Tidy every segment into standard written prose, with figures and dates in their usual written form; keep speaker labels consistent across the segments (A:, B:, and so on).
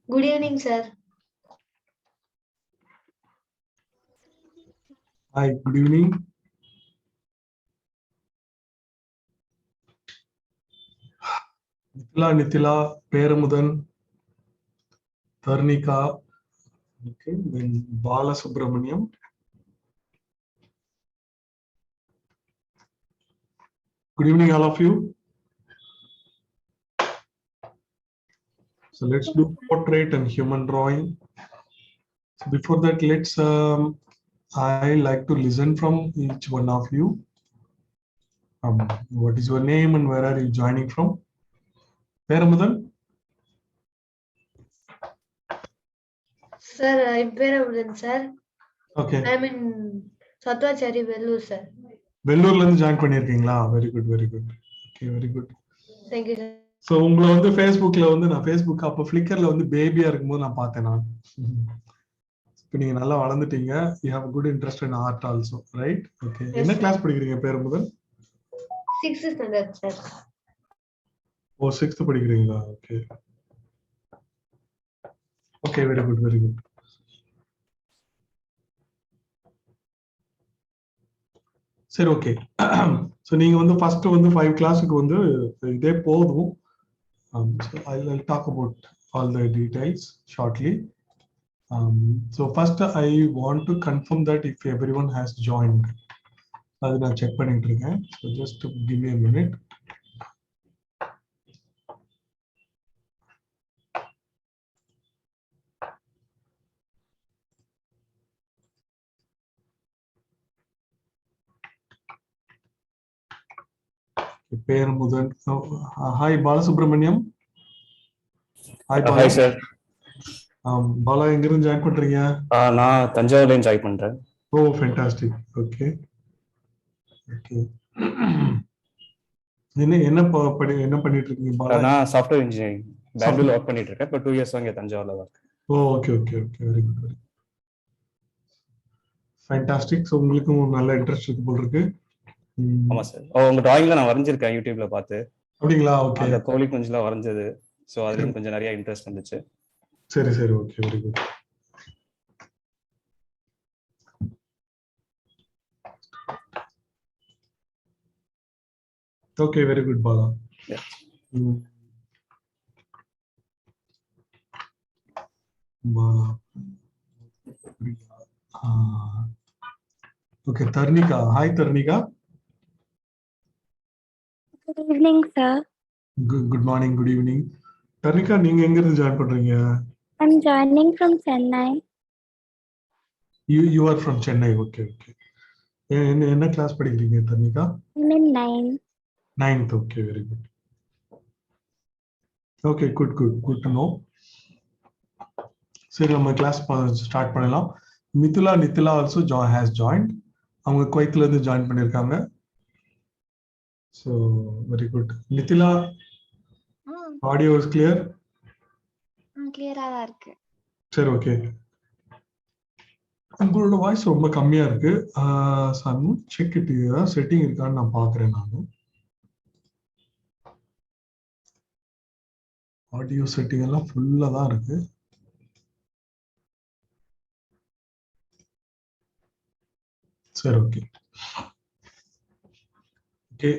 A: Good evening, sir.
B: Hi, good evening. Nitila, Peramudan, Tarnika, okay, then Bala Subramaniam. Good evening, all of you. So let's do portrait and human drawing. So before that, let's I like to listen from each one of you. What is your name and where are you joining from? Peramudan?
A: Sir, I'm Peramudan, sir.
B: Okay.
A: I'm in Satvachari, Vellore, sir.
B: Vellore join பண்ணிருக்கீங்களா? Very good, very good. Okay, very good.
A: Thank you, sir.
B: So உங்களை வந்து Facebookல வந்து நான் Facebook அப்ப Flickrல வந்து பேபியா இருக்கும்போது நான் பார்த்தேன் நான். இப்போ நீங்க நல்லா வளர்ந்துட்டீங்க. You have good interest in art also, right? Okay.
A: Yes,
B: என்ன
A: sir.
B: கிளாஸ் படிக்கிறீங்க பேரமுதன்?
A: 6th standard, sir.
B: ஓ 6th படிக்கிறீங்களா? Okay. Okay, very good, very good. சரி ஓகே. ஸோ நீங்க வந்து ஃபர்ஸ்ட் வந்து 5 கிளாஸுக்கு வந்து இதே போதும். So I'll talk about all the details shortly. So first I want to confirm that if everyone has joined. அது நான் செக் பண்ணிட்டு இருக்கேன். So just to give me a minute. Peramudan. Hi Balasubramaniam.
C: Hi sir.
B: Bala எங்க இருந்து join பண்றீங்க?
C: நான் தஞ்சாவூர்ல join பண்றேன்.
B: ஓ ஃபேண்டாஸ்டிக். ஓகே. ஓகே. என்ன பண்ணிட்டு இருக்கீங்க பாலா?
C: நான் சாஃப்ட்வேர் இன்ஜினியரிங் பெங்களூர்ல வர்க் பண்ணிட்டு இருக்கேன். இப்போ 2 இயர்ஸ் இங்க தஞ்சாவூர்ல work.
B: Oh okay okay okay very good very fantastic. So உங்களுக்கும் நல்ல இன்ட்ரெஸ்ட் இருக்கு போல இருக்கு.
C: ஆமா சார். உங்க டிராயிங்ல நான் வரைஞ்சிருக்கேன் யூடியூப்ல பார்த்து.
B: அப்படிங்களா? ஓகே.
C: அந்த கோழி குஞ்சுலாம் வரைஞ்சது. ஸோ அதுல இருந்து கொஞ்சம் நிறைய இன்ட்ரெஸ்ட் வந்துச்சு.
B: சரி சரி okay very good. Okay very good Bala. Bala. Okay Tharnika. Hi Tharnika.
D: Good evening, sir.
B: Good morning, good evening. Tarnika, நீங்க எங்க இருந்து ஜாயின் பண்றீங்க?
D: I'm joining from Chennai.
B: You are from Chennai. Okay, okay. என்ன கிளாஸ் படிக்கிறீங்க Tharnika?
D: I'm in 9th.
B: 9th. Okay, very good. Okay, good to know. சரி நம்ம class start பண்ணலாம். Nithila also has joined. அவங்க குவைத்ல இருந்து ஜாயின் பண்ணிருக்காங்க. So very good. Nitila, audio is clear?
D: Clear-ஆ தான் இருக்கு.
B: சரி ஓகே. உங்களோட வாய்ஸ் ரொம்ப கம்மியா இருக்கு. Check it. ஏதாவது செட்டிங் இருக்கான்னு நான் பாக்குறேன். நான் ஆடியோ செட்டிங் எல்லாம் ஃபுல்லா தான் இருக்கு. சரி okay. Okay,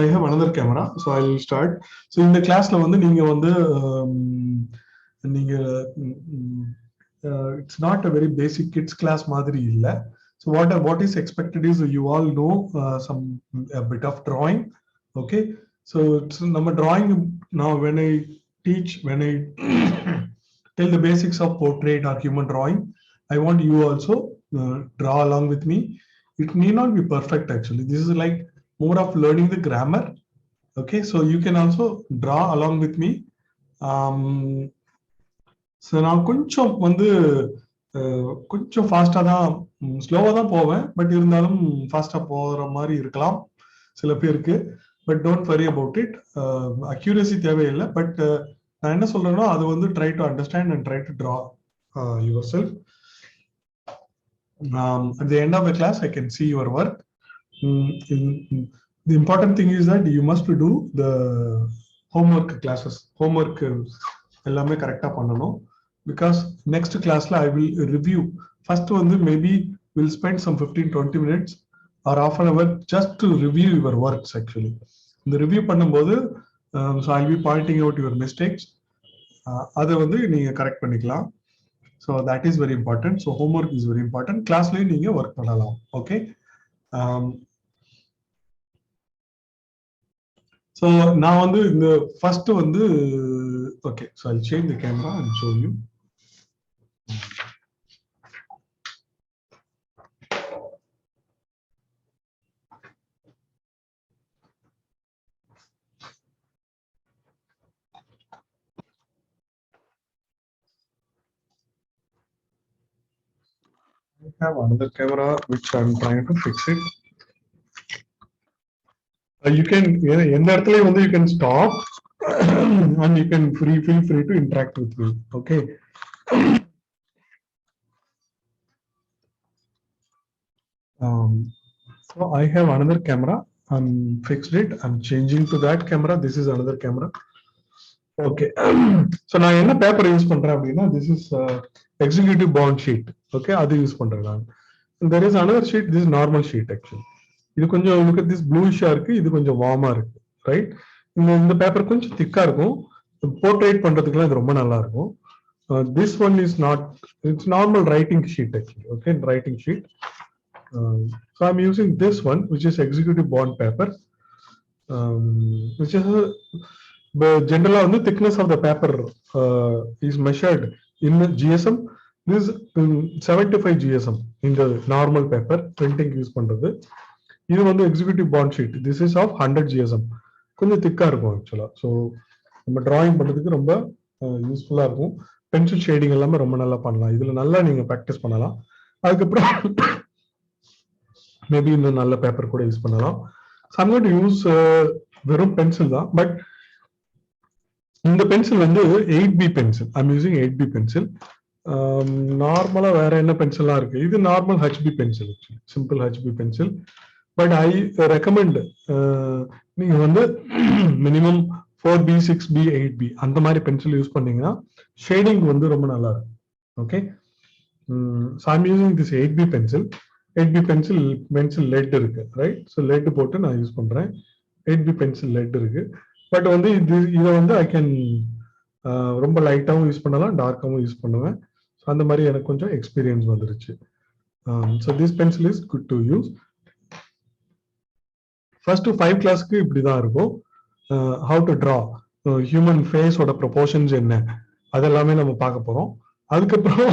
B: I have another camera, so I'll start. So in the class la வந்து நீங்க வந்து நீங்க it's not a very basic kids class மாதிரி இல்ல. So what is expected is you all know a bit of drawing. Okay, so it's நம்ம drawing now when I tell the basics of portrait or human drawing, I want you also draw along with me. It may not be perfect actually. This is like more of learning the grammar. Okay, so you can also draw along with me. So நான் கொஞ்சம் வந்து கொஞ்சம் ஃபாஸ்டா தான் ஸ்லோவா தான் போவேன். But இருந்தாலும் ஃபாஸ்டா போற மாதிரி இருக்கலாம் சில பேருக்கு. But don't worry about it. Accuracy தேவையில்லை. பட் நான் என்ன சொல்றேனோ அது வந்து try to understand and try to draw your self. At the end of the class I can see your work. The important thing is that you must do the homework classes. Homework எல்லாமே கரெக்டா பண்ணணும். because next class I will review. First one, maybe we'll spend some 15-20 minutes or half an hour just to review your works actually. The review பண்ணும்போது so I'll be pointing out your mistakes. அதை வந்து நீங்க correct பண்ணிக்கலாம். So that is very important. So homework is very important. Classல நீங்க work பண்ணலாம். Okay. So நான் வந்து இந்த first வந்து okay. So I'll change the camera and show you. I have another camera which I'm trying to fix it. You can எந்த இடத்துலயும் வந்து you can stop and you can feel free to interact with me. Okay. So I have another camera. I'm fixed it. I'm changing to that camera. This is another camera. Okay. So நான் என்ன paper use பண்றேன் அப்படின்னா this is executive bond sheet. Okay, அது use பண்றேன் நான். There is another sheet. This is normal sheet actually. இது கொஞ்சம் look at this bluish-ஆ இருக்கு, இது கொஞ்சம் வார்மா இருக்கு, ரைட்? இந்த பேப்பர் கொஞ்சம் திக்கா இருக்கும், போர்ட்ரேட் பண்றதுக்குலாம் இது ரொம்ப நல்லா இருக்கும். This one is not, it's normal writing sheet actually. Okay, writing sheet. So I'm using this one, which is executive bond paper, which is generally on the thickness of the paper is measured in GSM. This is 75 GSM in the normal paper printing use பண்றது. இது வந்து executive bond sheet. This is of 100 GSM. கொஞ்சம் திக்கா இருக்கும் ஆக்சுவலா. So நம்ம drawing பண்றதுக்கு ரொம்ப யூஸ்ஃபுல்லா இருக்கும். பென்சில் ஷேடிங் எல்லாமே ரொம்ப நல்லா பண்ணலாம். இதுல நல்லா நீங்க ப்ராக்டிஸ் பண்ணலாம். அதுக்கப்புறம் மேபி இன்னும் நல்ல பேப்பர் கூட யூஸ் பண்ணலாம். ஐம் கோயிங் டு யூஸ் வெறும் பென்சில் தான். பட் இந்த பென்சில் வந்து 8B pencil. I'm using 8B pencil. நார்மலா வேற என்ன பென்சில்லாம் இருக்கு? இது normal HB pencil, simple HB pencil. But I recommend நீங்க வந்து மினிமம் 4B 6B 8B அந்த மாதிரி பென்சில் யூஸ் பண்ணீங்கன்னா ஷேடிங் வந்து ரொம்ப நல்லா இருக்கும். Okay. So I'm using this 8B pencil. 8B pencil let இருக்கு, ரைட்? ஸோ லெட் போட்டு நான் யூஸ் பண்றேன். 8B பென்சில் லெட் இருக்கு. பட் வந்து இதை வந்து ஐ கேன் ரொம்ப லைட்டாகவும் யூஸ் பண்ணலாம், டார்க்காகவும் யூஸ் பண்ணுவேன். ஸோ அந்த மாதிரி எனக்கு கொஞ்சம் எக்ஸ்பீரியன்ஸ் வந்துருச்சு. So this pencil is good to use. First 5 கிளாஸ்க்கு இப்படிதான் இருக்கும். ஹவு டு டிரா ஹியூமன் ஃபேஸோட ப்ரொபோர்ஷன்ஸ் என்ன, அதெல்லாமே நம்ம பார்க்க போறோம். அதுக்கப்புறம்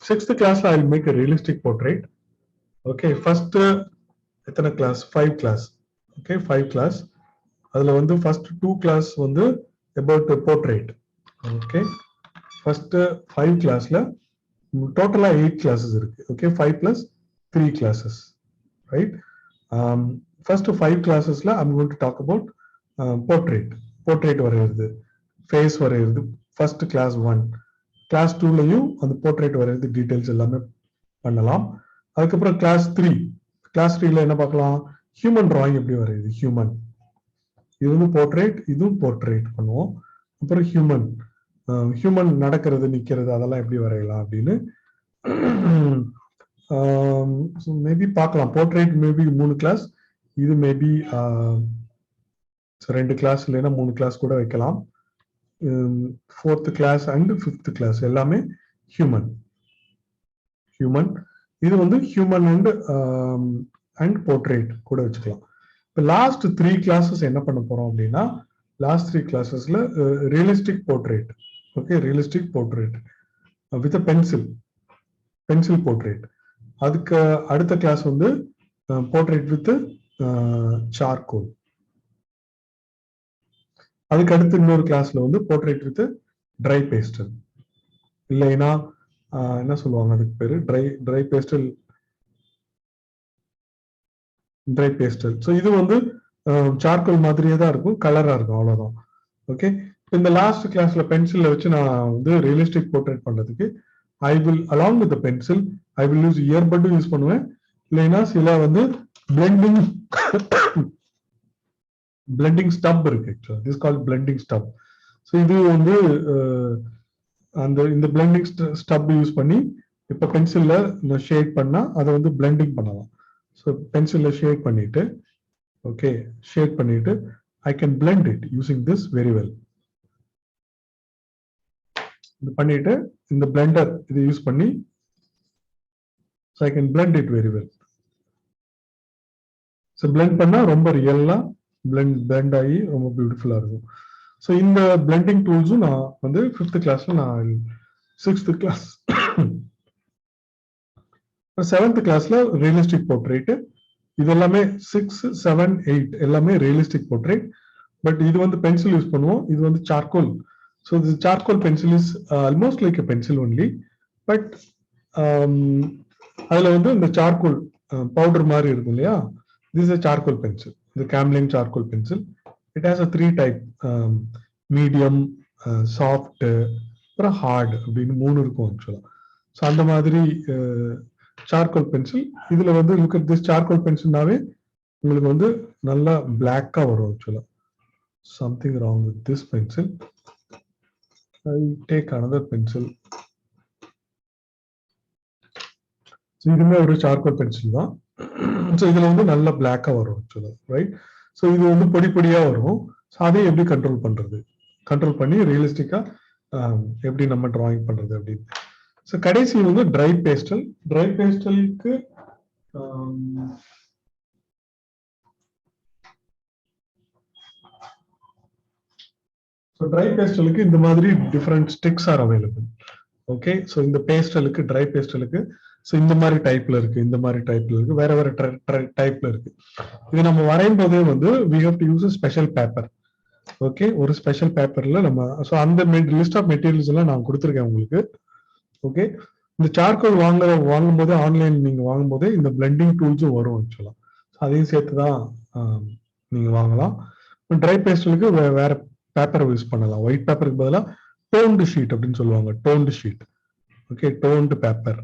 B: 6th கிளாஸ்ல I will make a realistic portrait. Okay. First எத்தனை கிளாஸ்? 5 கிளாஸ். Okay, 5 class. அதுல வந்து ஃபர்ஸ்ட் 2 கிளாஸ் வந்து அபவுட் போர்ட்ரேட். ஓகே. ஃபர்ஸ்ட் 5 கிளாஸ்ல டோட்டலா 8 கிளாஸஸ் இருக்கு. Okay, 5 + 3 classes, right? First 5 classes I'm going to talk about portrait வரையிறது, face வரையிறது. first class 1, class 2 லயும் அந்த portrait வரையிறது டீடைல்ஸ் எல்லாமே பண்ணலாம். அதுக்கப்புறம் class 3ல என்ன பார்க்கலாம்? ஹியூமன் டிராயிங் எப்படி வரையுது, ஹியூமன். இது வந்து போர்ட்ரேட், இதுவும் போர்ட்ரேட் பண்ணுவோம். அப்புறம் ஹியூமன் நடக்கிறது, நிக்கிறது, அதெல்லாம் எப்படி வரையலாம் அப்படின்னு மேபி பார்க்கலாம். போர்ட்ரேட் மேபி 3 கிளாஸ், இது மேபி 2 கிளாஸ் இல்லைன்னா 3 கிளாஸ் கூட வைக்கலாம். 4th class and 5th class எல்லாமே ஹியூமன். இது வந்து ஹியூமன் அண்ட் போர்ட்ரேட் கூட வச்சுக்கலாம். இப்போ லாஸ்ட் 3 கிளாஸஸ் என்ன பண்ண போறோம் அப்படின்னா, லாஸ்ட் 3 கிளாஸஸ்ல realistic portrait. Okay, realistic portrait with pencil portrait. அதுக்கு அடுத்த கிளாஸ் வந்து போர்ட்ரேட் வித் சார்கோல். அதுக்கு அடுத்து இன்னொரு கிளாஸ்ல வந்து போர்ட்ரேட் வித் ட்ரை பேஸ்டல், இல்லைன்னா என்ன சொல்லுவாங்க அதுக்கு பேரு, ட்ரை பேஸ்டல். ஸோ இது வந்து சார்கோல் மாதிரியே தான் இருக்கும், கலரா இருக்கும், அவ்வளவுதான். ஓகே. இந்த லாஸ்ட் கிளாஸ்ல பென்சில்ல வச்சு நான் வந்து ரியலிஸ்டிக் போர்ட்ரேட் பண்றதுக்கு I will along with the pencil I will use earbud use பண்ணுவேன், இல்லைன்னா சில வந்து blending stub இருக்கு. This is called blending stub. So இது வந்து அந்த இந்த பிளெண்டிங் ஸ்டப் யூஸ் பண்ணி இப்போ பென்சில்ல இந்த ஷேட் பண்ணா அதை வந்து பிளெண்டிங் பண்ணலாம். ஸோ பென்சில்ல ஷேட் பண்ணிட்டு ஓகே ஷேட் பண்ணிட்டு I can blend it using this very well. இது பண்ணிட்டு இந்த பிளெண்டர் இது யூஸ் பண்ணி so I can blend it very well. So blend பண்ணா ரொம்ப ரியலா பிளெண்ட் ஆகி ரொம்ப பியூட்டிஃபுல்லா இருக்கும். ஸோ இந்த பிளெண்டிங் டூல்ஸும் நான் வந்து 5th கிளாஸ்ல நான் 6th கிளாஸ் 7th கிளாஸ்ல ரியலிஸ்டிக் போர்ட்ரேட் இது எல்லாமே 6, 7, 8 எல்லாமே ரியலிஸ்டிக் போர்ட்ரேட். பட் இது வந்து பென்சில் யூஸ் பண்ணுவோம். இது வந்து charcoal. So this charcoal pencil is almost like a pencil only, but அதுல வந்து இந்த சார்கோல் பவுடர் மாதிரி இருக்கும் இல்லையா, this is a charcoal pencil, the Camlin charcoal pencil. It has a 3 type, medium, soft, அப்புறம் hard அப்படின்னு 3 இருக்கும் ஆக்சுவலா. ஸோ அந்த மாதிரி சார்கோல் பென்சில் இதுல வந்து look at this charcoal pencilனாவே உங்களுக்கு வந்து நல்லா பிளாக்கா வரும் ஆக்சுவலா. Something wrong with this pencil. I'll take another pencil. So இதுமே ஒரு சார்கோல் பென்சில் தான். ஸோ இதுல வந்து நல்ல பிளாக்கா வரும் ஆக்சுவலா, ரைட்? ஸோ இது வந்து பொடி பொடியா வரும். ஸோ அதை எப்படி கண்ட்ரோல் பண்றது, கண்ட்ரோல் பண்ணி ரியலிஸ்டிக்கா எப்படி நம்ம டிராயிங் பண்றது அப்படின்னு. ஸோ கடைசி வந்து ட்ரை பேஸ்டல். ட்ரை பேஸ்டலுக்கு ட்ரை பேஸ்டலுக்கு இந்த மாதிரி different sticks are available. Okay, so இந்த பேஸ்டலுக்கு ட்ரை பேஸ்டலுக்கு ஸோ இந்த மாதிரி டைப்ல இருக்கு, இந்த மாதிரி டைப்ல இருக்கு, வேற வேற டைப்ல இருக்கு. இது நம்ம வரையும் போதே வந்து we have to use a special paper. Okay, ஒரு ஸ்பெஷல் பேப்பர்ல நம்ம ஸோ அந்த லிஸ்ட் ஆஃப் மெட்டீரியல்ஸ் எல்லாம் நான் கொடுத்துருக்கேன் உங்களுக்கு. ஓகே, இந்த சார்கோல் வாங்கும் போதே ஆன்லைன் நீங்க வாங்கும் போதே இந்த பிளெண்டிங் டூல்ஸும் வரும் ஆக்சுவலா. அதையும் சேர்த்து தான் நீங்க வாங்கலாம். ட்ரை பேஸ்டலுக்கு வேற பேப்பர் யூஸ் பண்ணலாம். ஒயிட் பேப்பருக்கு பதிலாக டோன்டு ஷீட் அப்படின்னு சொல்லுவாங்க. Toned sheet. Okay, toned paper.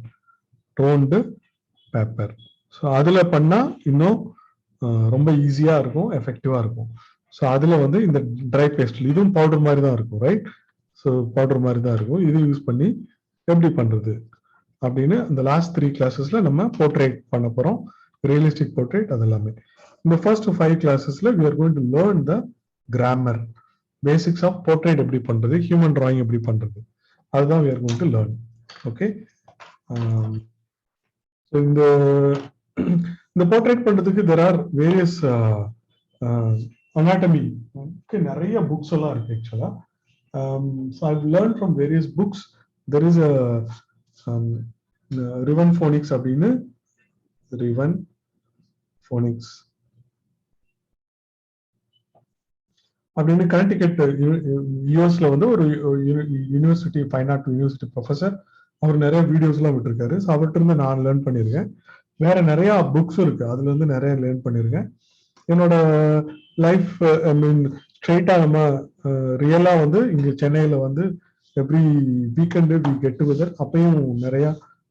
B: So அதுல பண்ணா இன்னும் ரொம்ப ஈஸியா இருக்கும், எஃபெக்டிவா இருக்கும். ஸோ அதுல வந்து இந்த ட்ரை பேஸ்டல் இதுவும் பவுடர் மாதிரி தான் இருக்கும், ரைட்? ஸோ பவுடர் மாதிரி தான் இருக்கும். இது யூஸ் பண்ணி எப்படி பண்றது அப்படின்னு இந்த லாஸ்ட் 3 கிளாஸஸ்ல நம்ம போர்ட்ரேட் பண்ண போறோம். ரியலிஸ்டிக் போர்ட்ரேட் அது எல்லாமே. இந்த ஃபர்ஸ்ட் 5 கிளாஸஸ்ல we are going to learn the grammar, basics of portrait எப்படி பண்றது, ஹியூமன் டிராயிங் எப்படி பண்றது, அதுதான் we are going to learn. Okay, இந்த போர்ட்ரேட் பண்றதுக்கு there are various anatomy நிறைய புக்ஸ் எல்லாம் இருக்கு ஆக்சுவலா. So I've learned from various books. There is a Riven Phonics அப்படின்னு Riven Phonics அப்படின்னு கனெக்டிகட் யூஎஸ்ல வந்து ஒரு university, fine art university professor. அவர் நிறைய வீடியோஸ் எல்லாம் விட்டுருக்காரு. ஸோ அவர்கிட்ட இருந்து நான் லேர்ன் பண்ணியிருக்கேன். வேற நிறைய புக்ஸ் இருக்கு, அதுல இருந்து நிறைய லேர்ன் பண்ணியிருக்கேன். என்னோட லைஃப் ஐ மீன் ஸ்ட்ரெயிட்டா நம்ம ரியலா வந்து இங்க சென்னையில வந்து every weekend we get together. அப்பயும் நிறைய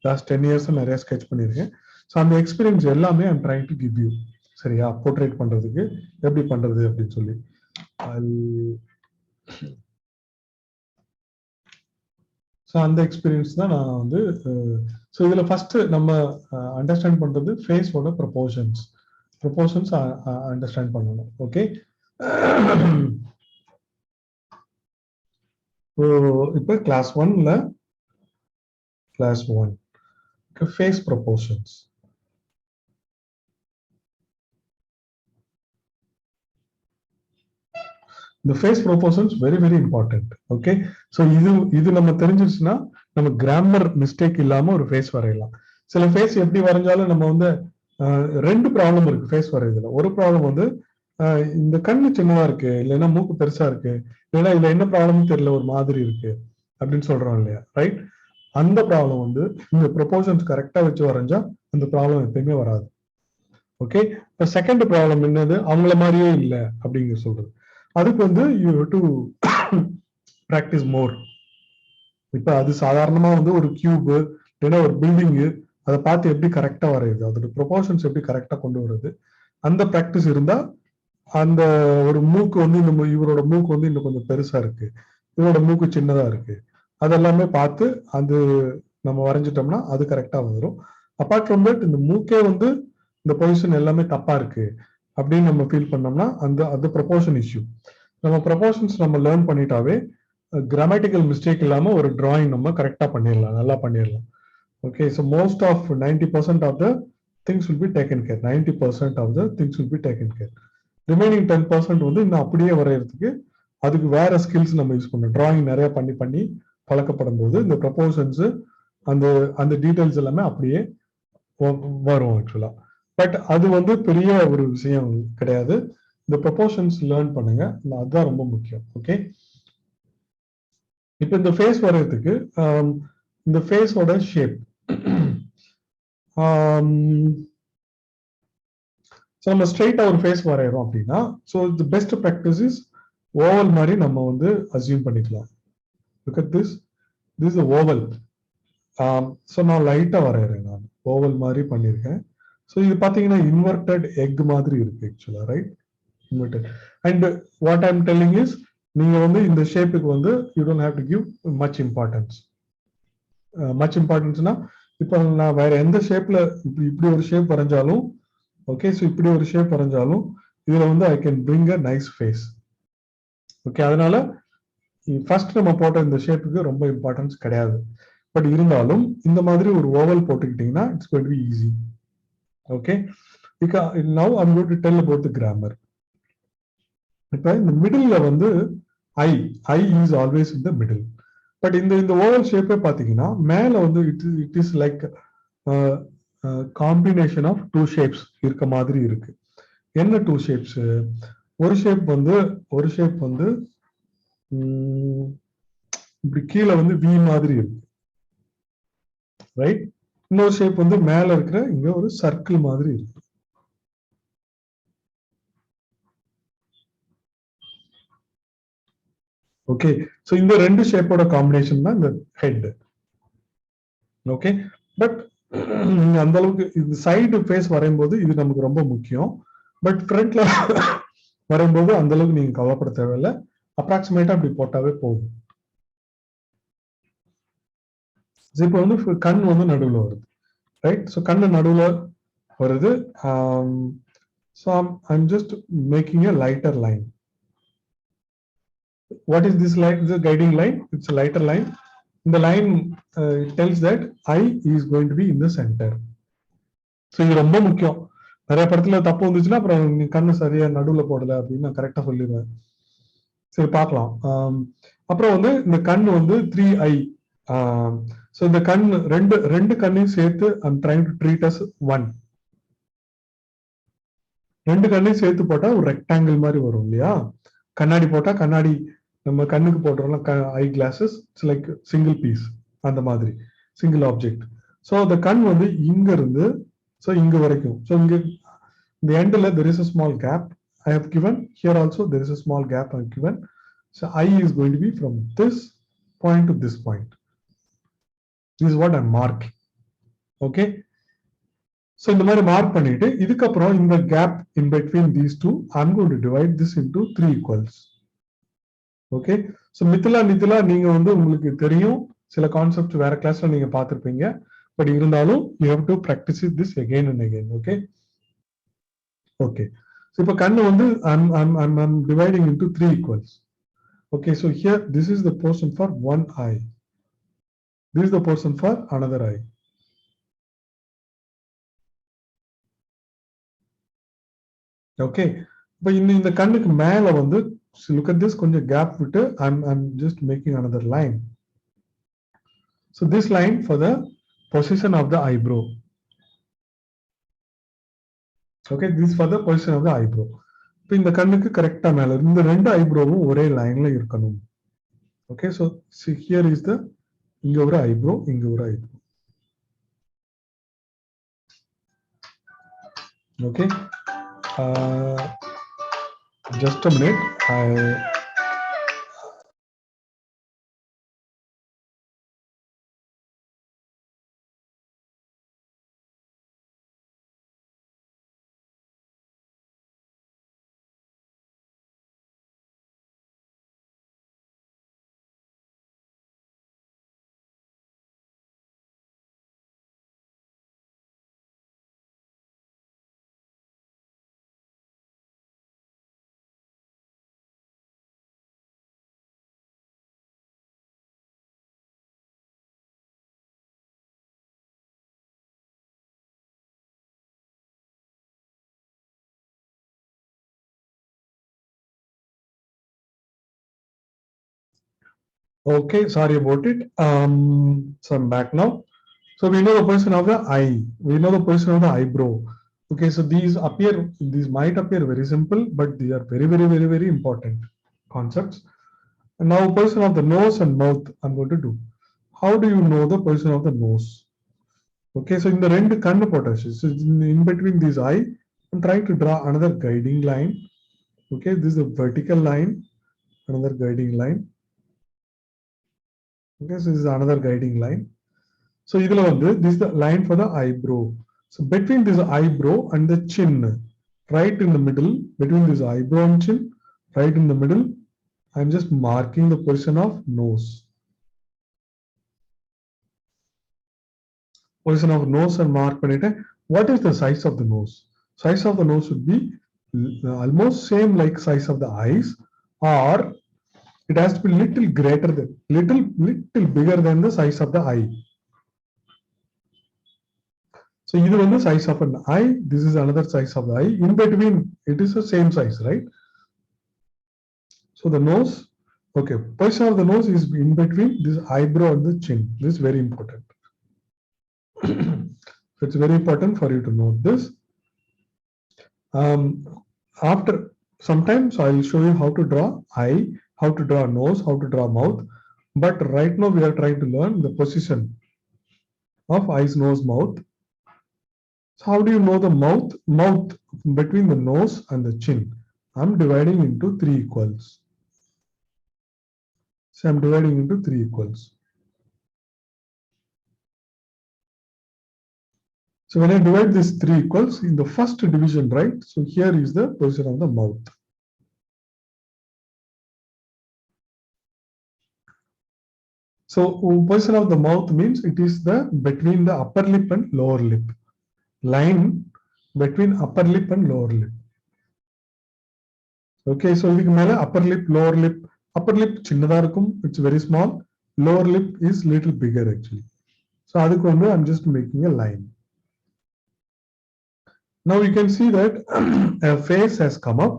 B: லாஸ்ட் 10 years நிறைய ஸ்கெச் பண்ணியிருக்கேன். ஸோ அந்த எக்ஸ்பீரியன்ஸ் எல்லாமே I'm trying to give you. சரியா, போர்ட்ரேட் பண்றதுக்கு எப்படி பண்றது அப்படின்னு சொல்லி. ஸோ அந்த எக்ஸ்பீரியன்ஸ் தான் நான் வந்து ஸோ இதுல ஃபர்ஸ்ட் நம்ம அண்டர்ஸ்டாண்ட் பண்றது ஃபேஸோட ப்ரொபோர்ஷன்ஸ் அண்டர்ஸ்டாண்ட் பண்ணணும். ஓகே, இப்போ கிளாஸ் 1ல ஃபேஸ் ப்ரொபோர்ஷன்ஸ். இந்த face proportions very very important. Okay, so இது நம்ம தெரிஞ்சிருச்சுன்னா நம்ம கிராமர் மிஸ்டேக் இல்லாம ஒரு ஃபேஸ் வரையலாம். சில ஃபேஸ் எப்படி வரைஞ்சாலும் நம்ம வந்து 2 ப்ராப்ளம் இருக்கு ஃபேஸ் வரையதுல. ஒரு ப்ராப்ளம் வந்து இந்த கண்ணு சின்னதா இருக்கு, இல்லைன்னா மூக்கு பெருசா இருக்கு, இல்லைன்னா இதுல என்ன ப்ராப்ளம்னு தெரியல, ஒரு மாதிரி இருக்கு அப்படின்னு சொல்றோம் இல்லையா, ரைட்? அந்த ப்ராப்ளம் வந்து இந்த ப்ரொபோர்ஷன்ஸ் கரெக்டா வச்சு வரைஞ்சா அந்த ப்ராப்ளம் எப்பயுமே வராது. ஓகே, இப்போ செகண்ட் ப்ராப்ளம் என்னது, அவங்கள மாதிரியே இல்லை அப்படிங்கிற சொல்றது. அதுக்கு வந்து யூ ஹேவ் டு பிராக்டிஸ் மோர். இப்ப அது சாதாரணமா வந்து ஒரு கியூப் இல்லைன்னா ஒரு பில்டிங்கு, அதை பார்த்து எப்படி கரெக்டா வரையுது, அதோட ப்ரொபோர்ஷன்ஸ் எப்படி கரெக்டா கொண்டு வருது, அந்த பிராக்டிஸ் இருந்தா அந்த ஒரு மூக்கு வந்து இவரோட மூக்கு வந்து இன்னும் கொஞ்சம் பெருசா இருக்கு, இவரோட மூக்கு சின்னதா இருக்கு அதெல்லாமே பார்த்து அது நம்ம வரைஞ்சிட்டோம்னா அது கரெக்டா வந்துடும். அப்பார்ட் ஃப்ரம் தட் இந்த மூக்கே வந்து இந்த பொசிஷன் எல்லாமே தப்பா இருக்கு அப்படின்னு நம்ம ஃபீல் பண்ணோம்னா அது ப்ரொபோர்ஷன் இஷ்யூ. நம்ம ப்ரொபோர்ஷன்ஸ் நம்ம லேர்ன் பண்ணிட்டாவே கிராமட்டிக்கல் மிஸ்டேக் இல்லாம ஒரு டிராயிங் நம்ம கரெக்டா பண்ணிடலாம், நல்லா பண்ணிடலாம். Okay, so most of 90% of the things will be taken care. 90% of the things will be taken care. Remaining 10% வந்து இன்னும் அப்படியே வரைகிறதுக்கு அதுக்கு வேற ஸ்கில்ஸ் நம்ம யூஸ் பண்ணணும். டிராயிங் நிறைய பண்ணி பண்ணி பழக்கப்படும் போது இந்த ப்ரொபோர்ஷன்ஸ் அந்த அந்த டீடைல்ஸ் எல்லாமே அப்படியே வரும் ஆக்சுவலா. பட் அது வந்து பெரிய ஒரு விஷயம் கிடையாது. இந்த ப்ரொபோர்ஷன்ஸ் லேர்ன் பண்ணுங்க, அதுதான் ரொம்ப முக்கியம். ஓகே, இப்போ இந்த ஃபேஸ் வரையறதுக்கு இந்த ஃபேஸோட ஷேப் நம்ம ஸ்ட்ரைட்டா ஒரு ஃபேஸ் வரைகிறோம் அப்படின்னா, so the best practice is oval மாதிரி நம்ம வந்து அசியூம் பண்ணிக்கலாம். Look at this is oval. So நான் லைட்டா வரைகிறேன், நான் ஓவல் மாதிரி பண்ணியிருக்கேன். ஸோ இது பார்த்தீங்கன்னா இன்வெர்டட் எக் மாதிரி இருக்கு actually, right? Inverted. And what I am telling is, நீங்க வந்து இந்த ஷேப்புக்கு வந்து you don't have to give much importance. Much இம்பார்ட்டன்ஸ்னா இப்போ நான் வேற எந்த ஷேப்ல இப்படி ஒரு ஷேப் வரைஞ்சாலும், ஓகே, ஸோ இப்படி ஒரு ஷேப் வரைஞ்சாலும் இதுல வந்து I can bring a nice face. Okay, அதனால ஃபர்ஸ்ட் நம்ம போட்ட இந்த ஷேப்புக்கு ரொம்ப இம்பார்ட்டன்ஸ் கிடையாது. பட் இருந்தாலும் இந்த மாதிரி ஒரு ஓவல் போட்டுக்கிட்டீங்கன்னா it's going to be easy. Okay, now I am going to tell about the grammar. இப்போ இந்த மிடில்ல வந்து I is always in the middle. But இந்த ஓவல் ஷேப்பே பார்த்தீங்கன்னா மேல வந்து it is like combination of two shapes இருக்க மாதிரி இருக்கு. என்ன டூ ஷேப்ஸ்? ஒரு ஷேப் வந்து இப்படி கீழே வந்து வி மாதிரி இருக்கு, ரைட்? இன்னொரு ஷேப் வந்து மேல இருக்கிற இங்க ஒரு சர்க்கிள் மாதிரி இருக்கு. ஓகே, ஸோ இந்த ரெண்டு ஷேப்போட காம்பினேஷன் தான் இந்த ஹெட். ஓகே, பட் அந்த அளவுக்கு இது சைடு ஃபேஸ் வரையும்போது இது நமக்கு ரொம்ப முக்கியம். பட் ஃப்ரண்ட்ல வரும்போது அந்த அளவுக்கு நீங்க கவலைப்பட தேவையில்லை. அப்ராக்சிமேட்டா அப்படி போட்டாவே போதும். இப்போ வந்து கண் வந்து நடுவில் வருது, ரைட்? ஸோ கண்ணு நடுவில் வருது. So I'm just making a lighter line. What is this line? This is a guiding line. It's a lighter line. The line tells that I is going to be in the center. So இது ரொம்ப முக்கியம். நிறைய படத்துல தப்பு வந்துச்சுன்னா அப்புறம் நீ கண்ணு சரியா நடுவில் போடல அப்படின்னு நான் கரெக்டா சொல்லிடுவேன். சரி, பார்க்கலாம். அப்புறம் வந்து இந்த கண் வந்து 3i. ஸோ இந்த கண் ரெண்டு கண்ணையும் சேர்த்து I'm trying to treat as one. ரெண்டு கண்ணையும் சேர்த்து போட்டா ஒரு ரெக்டாங்கிள் மாதிரி வரும் இல்லையா? கண்ணாடி போட்டா கண்ணாடி நம்ம கண்ணுக்கு போடுறோம்ல eye glasses, it's like single piece, அந்த மாதிரி சிங்கிள் ஆப்ஜெக்ட். ஸோ அந்த கண் வந்து இங்க இருந்து ஸோ இங்க வரைக்கும். ஸோ இங்க இந்த எண்ட்ல there is a small gap I have given. Here also there is a small gap I have given. So I is going to be from this point to this point. This is what I'm marking. Okay. So இந்த மாதிரி mark பண்ணிட்டு இதுக்கப்புறம் இந்த gap in between these two I'm going to divide this into 3 equals. Okay, so Nithila நீங்க வந்து உங்களுக்கு தெரியும், சில கான்செப்ட் வேற கிளாஸ்ல நீங்க பார்த்துருப்பீங்க. பட் இருந்தாலும் you have to practise this again and again. Okay, okay. So இப்போ கண்ணு வந்து I'm dividing into 3 equals. Okay, so here this is the portion for one eye. This is the portion for another eye. Okay, இப்போ இந்த கண்ணுக்கு மேல வந்து look at this, கொஞ்சம் gap விட்டு I'm just making another line. So this line for the position of the eyebrow. Okay, this for the position of the eyebrow. இப்போ இந்த கண்ணுக்கு கரெக்டா மேல இந்த ரெண்டு ஐப்ரோவும் ஒரே லைன்ல இருக்கணும். Okay, so see here is the இங்க ஒரு ஐப்ரோ, இங்க ஒரு eyebrow. Okay, just a minute. Okay, sorry about it. So I'm back now. So we know the position of the eye. We know the position of the eyebrow. Okay, so these might appear very simple, but they are very important concepts. And now position of the nose and mouth I'm going to do. How do you know the position of the nose? Okay, so in the ரெண்டு கண்ணு போட்டாச்சு. So in between this eye, I'm trying to draw another guiding line. Okay, this is a vertical line, another guiding line. Okay, so this is another guiding line. So this is the line for the eyebrow. So between this eyebrow and the chin, right in the middle, between this eyebrow and chin, right in the middle, I'm just marking the position of nose. Position of nose and mark பண்ணிட்டேன். What is the size of the nose? Size of the nose would be almost same like size of the eyes, or it has to be little greater than, little bigger than the size of the eye. So either on the size of an eye, this is another size of the eye. In between, it is the same size, right? So the nose, okay, position of the nose is in between this eyebrow and the chin. This is very important. So it's very important for you to note this. After sometimes I'll show you how to draw eye, how to draw nose, how to draw mouth. But right now we are trying to learn the position of eyes, nose, mouth. So how do you know the mouth? Mouth between the nose and the chin. I'm dividing into 3 equals. So I'm dividing into 3 equals. So when I divide these 3 equals in the first division, right? So here is the position of the mouth. So position of the mouth means it is the between the upper lip and lower lip. Line between upper lip and lower lip. Okay, so இதுக்கு மேல upper lip, lower lip. Upper lip சின்னதா இருக்கும், it's very small. Lower lip is little bigger actually. So அதுக்கு வந்து I'm just making a line. Now you can see that a face has come up,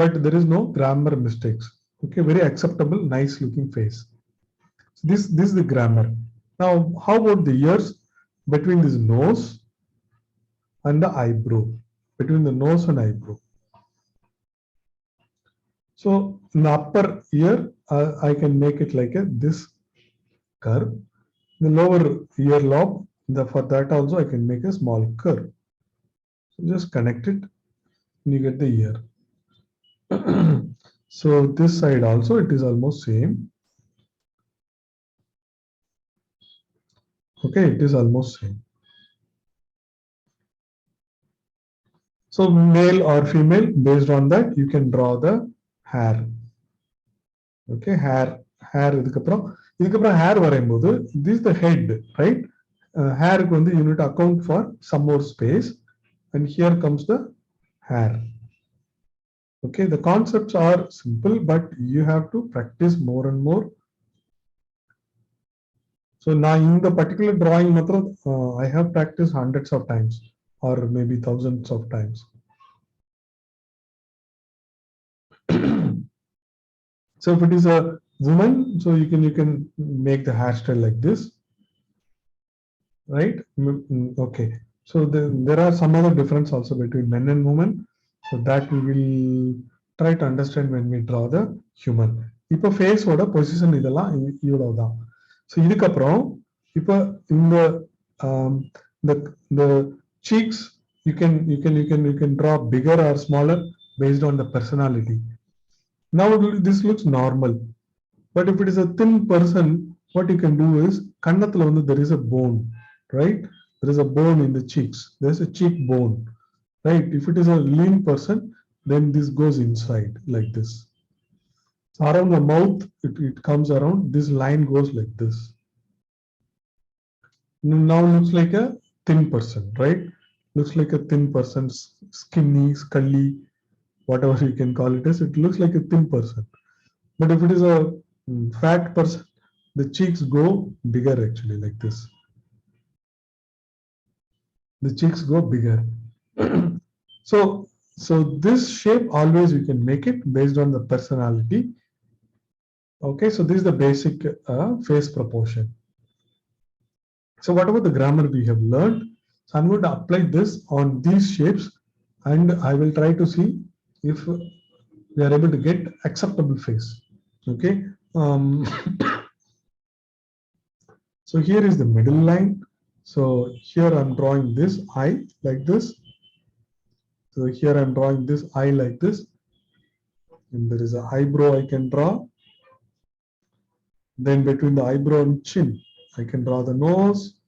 B: but there is no grammar mistakes. Okay, very acceptable, nice looking face. So this is the grammar. Now, how about the ears? Between this nose and the eyebrow. Between the nose and eyebrow. So in the upper ear, I can make it like this curve. The lower ear lobe, for that also I can make a small curve. So just connect it and you get the ear. So this side also it is almost same. Okay, it is almost same. So male or female, based on that you can draw the hair. Okay, hair இதுக்கப்புறம் hair வரும்போது this is the head, right? Hair க்கு வந்து you need to account for some more space, and here comes the hair. Okay, the concepts are simple, but you have to practice more and more. So now in the particular drawing method, I have practiced hundreds of times or maybe thousands of times. So if it is a woman, so you can make the hairstyle like this, right? Okay, so there are some other difference also between men and women, so that we will try to understand when we draw the human. இப்போ face ஓட position இதெல்லாம் இவ்வளவுதான். So இதுக்கப்புறம் இப்போ இந்த the cheeks you can draw bigger or smaller based on the personality. Now this looks normal, but if it is a thin person, what you can do is kannathula vandu there is a bone, right? There is a bone in the cheeks. There is a cheek bone, right? If it is a lean person, then this goes inside like this. So around the mouth, it comes around. This line goes like this. Now looks like a thin person, right? Looks like a thin person, skinny, scully, whatever you can call it as. It looks like a thin person. But if it is a fat person, the cheeks go bigger actually like this. The cheeks go bigger. So this shape always you can make it based on the personality. Okay, so this is the basic face proportion. So whatever the grammar we have learned, so I'm going to apply this on these shapes, and I will try to see if we are able to get acceptable face. Okay. So here is the middle line. So here I'm drawing this eye like this. So here I'm drawing this eye like this. And there is an eyebrow I can draw. Then between the eyebrow and chin, I can draw the nose.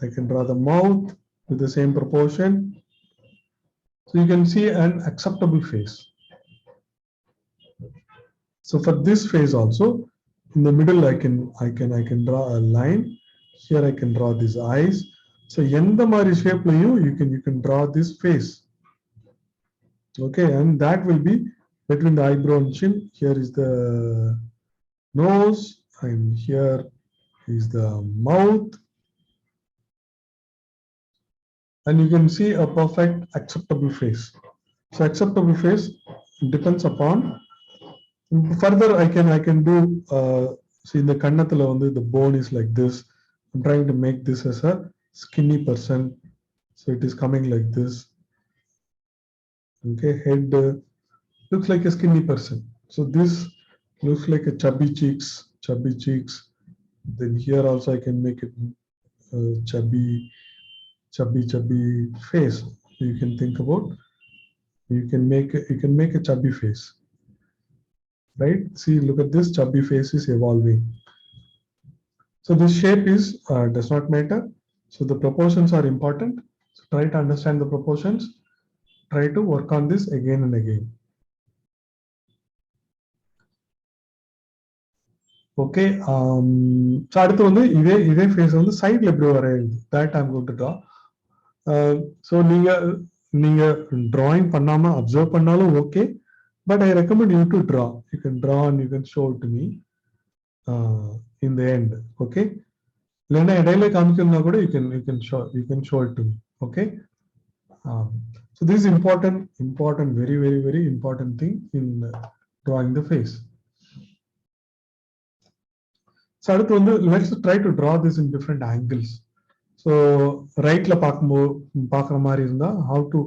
B: I can draw the mouth with the same proportion. So you can see an acceptable face. So for this face also, in the middle I can draw a line. Here I can draw these eyes. So எந்த மாதிரி shapeலையும் you can draw this face. Okay, and that will be between the eyebrow and chin. Here is the nose, and here is the mouth. And you can see a perfect acceptable face. So acceptable face depends upon. Further, I can do. See, in the kannathula the bone is like this. I'm trying to make this as a skinny person, so it is coming like this. Okay, head looks like a skinny person. So this looks like a chubby cheeks. Then here also I can make it chubby face. You can think about. You can make a chubby face. Right? See, look at this chubby face is evolving. So this shape is does not matter. So the proportions are important. So try to understand the proportions. Try to work on this again and again. Okay. So அடுத்து இதே face sideல எப்படி வரையுது, that I'm going to draw. So நீங்க drawing பண்ணாம observe பண்ணாலும் okay, but I recommend you to draw. You can draw and you can show it to me in the end. Okay. இல்லைன்னா இடையில காமிக்கணும்னா கூட you can show it to me. Okay. So this is important, very important thing in drawing the face. So அடுத்து let's try to draw this in different angles. So rightல பார்க்குற மாதிரி இருந்தா how to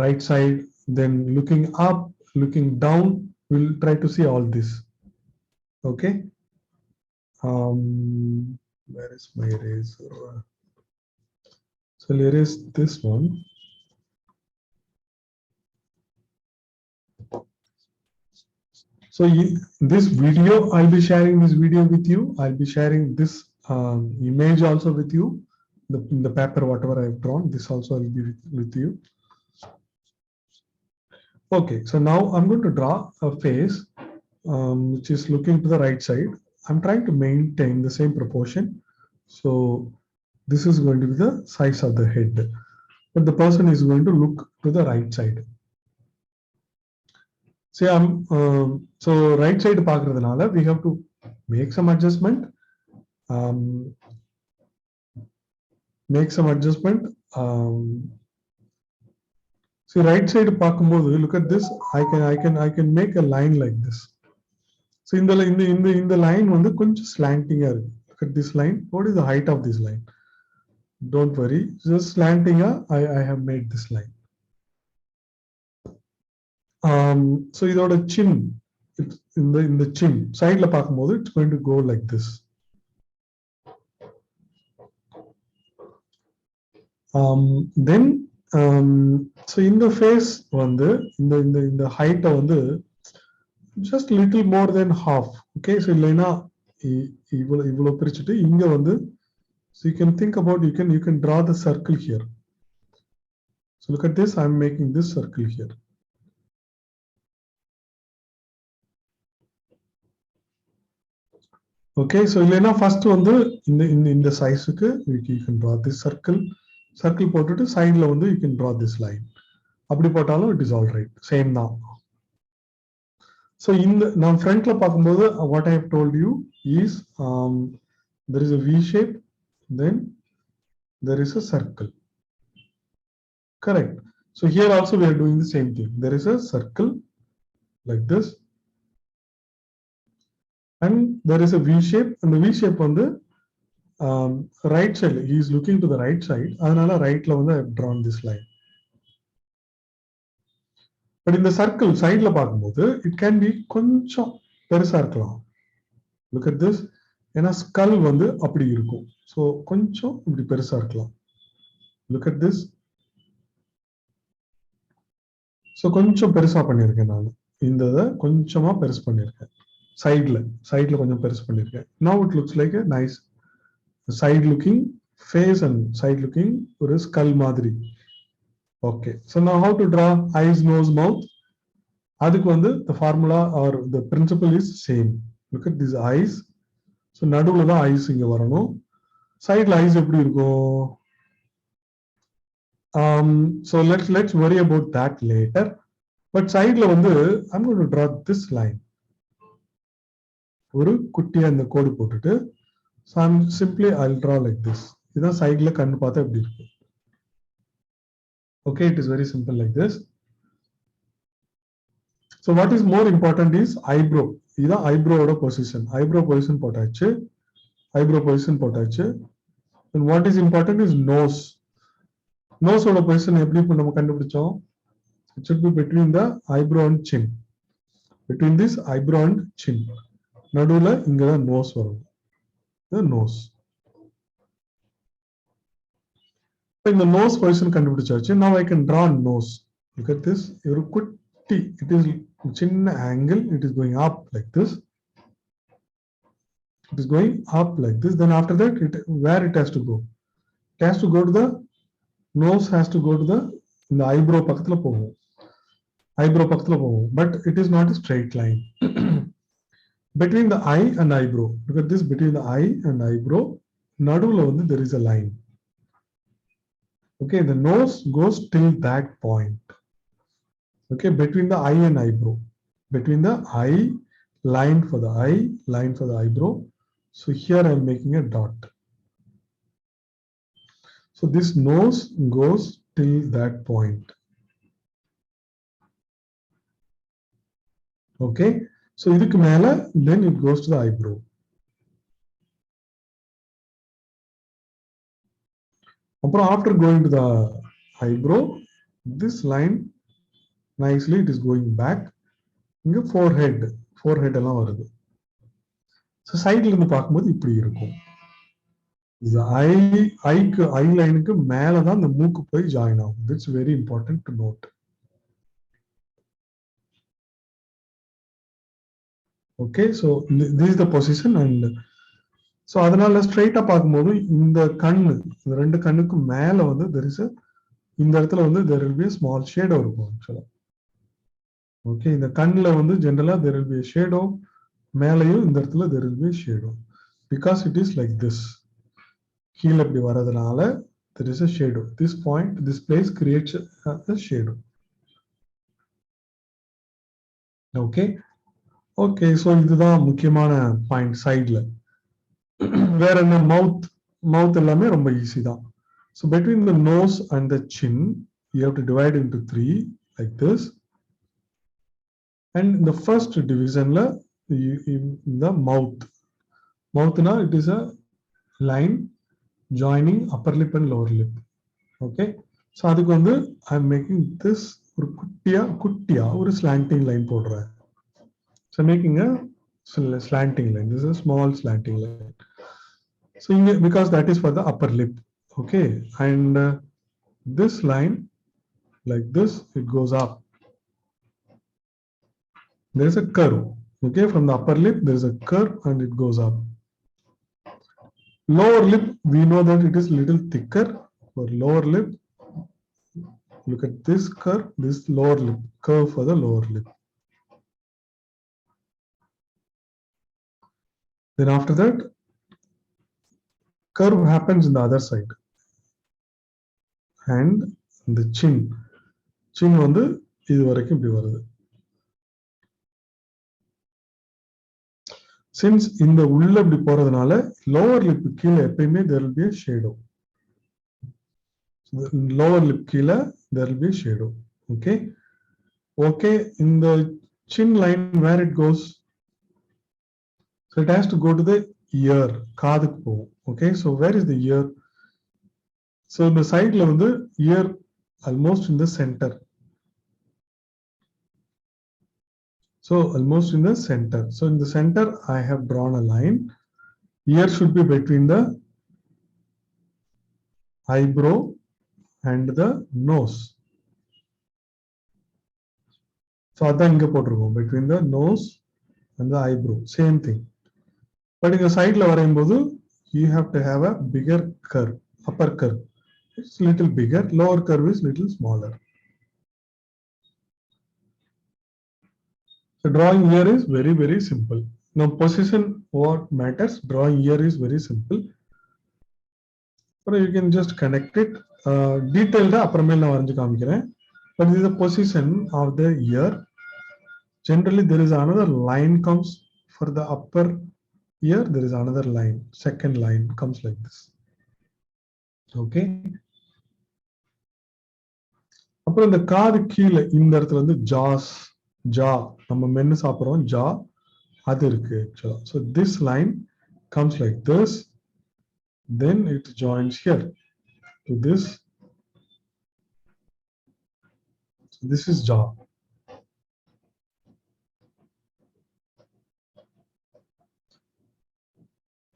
B: right side, then looking up, looking down, we'll try to see all this. Okay. Where is my eraser? So I'll erase this one. So this video, I'll be sharing this video with you. I'll be sharing this image also with you. The paper, whatever I've drawn, this also will be with you. Okay, so now I'm going to draw a face which is looking to the right side. I'm trying to maintain the same proportion. So this is going to be the size of the head, but the person is going to look to the right side. See, so right side பார்க்கிறதுனால we have to make some adjustment. See, right side பார்க்கும்போது, look at this. I can make a line like this. So in the line கொஞ்சம் slanting இருக்கு. Look at this line. What is the height of this line? Don't worry, just slanting. I have made this line. So இதோட chin, in the chin sideல பார்க்கும்போது it's going to go like this. Then so in the face in the height just little more than half. Okay, so இல்லைனா இவ்வளவு பிரிச்சிட்டு இங்க so you can think about, you can draw the circle here. So look at this, I'm making this circle here. Okay, so இல்லைனா first இந்த size-க்கு you can draw this circle போட்டுட்டு sideல you can draw this line. அப்படி போட்டாலும் it is all right, same தான். So நான் frontல பார்க்கும்போது what I have told you is there is a V shape, then there is a circle. Correct. So here also we are doing the same thing. There is a circle like this, and there is a V shape, and the V shape வந்து right side, he is looking to the right side, அதனால rightல வந்து I have drawn this line. But in the circle sideல பார்க்கும்போது it can be கொஞ்சம் பெருசா இருக்கலாம். Look at this, ஏன்னா skull வந்து அப்படி இருக்கும், so கொஞ்சம் இப்படி பெருசா இருக்கலாம். Look at this. So கொஞ்சம் பெருசா பண்ணிருக்கேன் நான், இந்த கொஞ்சமா பெருசு பண்ணிருக்கேன், சைடுல கொஞ்சம் பெருசு பண்ணிருக்கேன். Now it looks like a nice side looking face and side looking ஒரு skull மாதிரி. Okay, so now how to draw eyes, nose, mouth? அதுக்கு வந்து the formula or the principle is same. Look at these eyes. So நடுவுல தான் eyes இங்க வரணும். சைடுல eyes எப்படி இருக்கும்? So let's worry about that later. But sideல வந்து I'm going to draw this line. ஒரு குட்டியா இந்த கோடு போட்டுட்டு, so I'm simply I'll draw like this. இதான் சைடுல கண்ணு பார்த்தா எப்படி இருக்கு. Okay, it is very simple like this. So what is more important is eyebrow. இதான் eyebrow ஓட position. Eyebrow position போட்டாச்சு. And what is important is nose. Nose ஓட position எப்படி நம்ம கண்டுபிடிச்சோம்? It should be between the eyebrow and chin. Between this eyebrow and chin. நடுவுல இங்க தான் nose வரும். The nose. இந்த nose position கண்டுபிடிச்சாச்சு. Now I can draw nose. Look at this. ஒரு குட்டி, it is சின்ன angle. It is going up like this. It is going up like this. Then after that, where it has to go? It has to go to the nose. Has to go to the eyebrow பக்கத்துல போகும். But it is not a straight line. Between the eye and eyebrow. Look at this. Between the eye and eyebrow, நடுவுல வந்து there is a line. Okay, the nose goes till that point. Okay, between the eye and eyebrow. Between the eye, line for the eye, line for the eyebrow. So here I am making a dot. So this nose goes till that point. Okay, so இதுக்கு மேல then it goes to the eyebrow. அப்புறம் after going to the eyebrow, this line nicely it is going back. இங்க forehead எல்லாம் வருது. So சைடுல இருந்து பார்க்கும்போது இப்படி இருக்கும். ஐ லைனுக்கு மேல தான் இந்த மூக்கு போய் ஜாயின் ஆகும். That's very important to note. Okay, so this is the position, and so அதனால ஸ்ட்ரைட்டா பார்க்கும்போது இந்த கண்ணு, இந்த ரெண்டு கண்ணுக்கு மேல வந்து there is a, இந்த இடத்துல வந்து there will be a small shadow இருக்கும் ஆக்சுவலா. ஓகே, இந்த கண்ணுல வந்து ஜெனரலா there will be a shadow, மேலையும் இந்த இடத்துல there will be a shadow because it is like this. கீழ இப்படி வரதுனால there is a shadow. This point, this place creates a shadow. Okay, so இதுதான் முக்கியமான பாயிண்ட் சைடுல. வேற என்ன? மவுத் எல்லாமே ரொம்ப ஈஸி தான். So between the nose and the chin, you have to divide into 3 like this. And in the first division, in the mouth na it is a line joining upper lip and lower lip. Okay, so அதுக்கு வந்து I am making this ஒரு குட்டியா ஒரு slanting line போடுறேன். So making a slanting line. This is a small slanting line. So because that is for the upper lip. Okay, and this line like this, it goes up. There is a curve. Okay, from the upper lip there is a curve and it goes up. Lower lip, we know that it is little thicker. For lower lip, look at this curve, this lower lip, curve for the lower lip. Then after that, curve happens in the other side. And the chin வந்து இது வரைக்கும் இப்படி வருது. Since இந்த உள்ள இப்படி போறதுனால lower lip கீழ எப்பயுமே there will be a shadow. Lower lip கீழ there will be a shadow. Okay, in the chin line where it goes, So it has to go to the ear, காதுக்கு போகும். Okay, so where is the ear? So the side la வந்து ear almost in the center. So almost in the center. So in the center I have drawn a line. Ear should be between the eyebrow and the nose. So அதான் இங்க போட்டுருக்கோம், between the nose and the eyebrow, same thing. But in the side la வரும்போது you have to have a bigger curve, upper curve. It's little bigger, lower curve is little smaller. So drawing here is very, very simple. Now position what matters, drawing here is very simple. But you can just connect it. Detailed அப்புறமே நான் வரைஞ்சு காமிக்கிறேன். But this is the position of the ear. Generally there is another line comes for the upper ear, there is another line, second line comes like this. Okay. அப்புறம் இந்த காது கீழே இந்த இடத்துல வந்து jaw நம்ம மென்னு சாப்பிடுறோம் jaw அது இருக்கு actually. So this line comes like this, then it joins here to this. So this is jaw.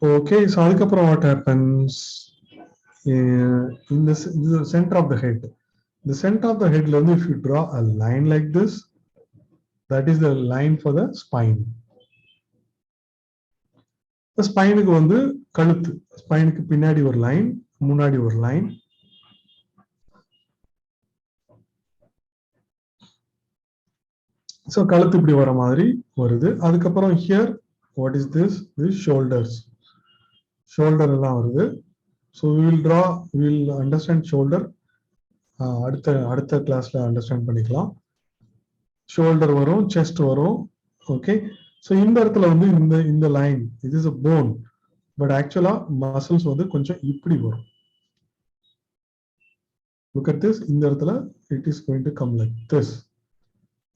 B: Okay, so அதுக்கப்புறம் what happens in the center of the head. The center of the head, if you draw a line like this, that is the line for the spine. The spine க்கு வந்து கழுத்து, spine க்கு பின்னாடி ஒரு line, முன்னாடி ஒரு line. So கழுத்து இப்படி வர மாதிரி வருது. அதுக்கப்புறம் here, what is this? This shoulders. Shoulder எல்லாம் வருது. So we will understand shoulder. அடுத்த கிளாஸ்ல அண்டர்ஸ்டாண்ட் பண்ணிக்கலாம். ஷோல்டர் வரும், செஸ்ட் வரும். ஓகே, ஸோ இந்த இடத்துல வந்து இந்த லைன் இது இஸ் a bone, பட் ஆக்சுவலா மசில்ஸ் வந்து கொஞ்சம் இப்படி வரும். Look at this, இந்த இடத்துல it is going to come like this.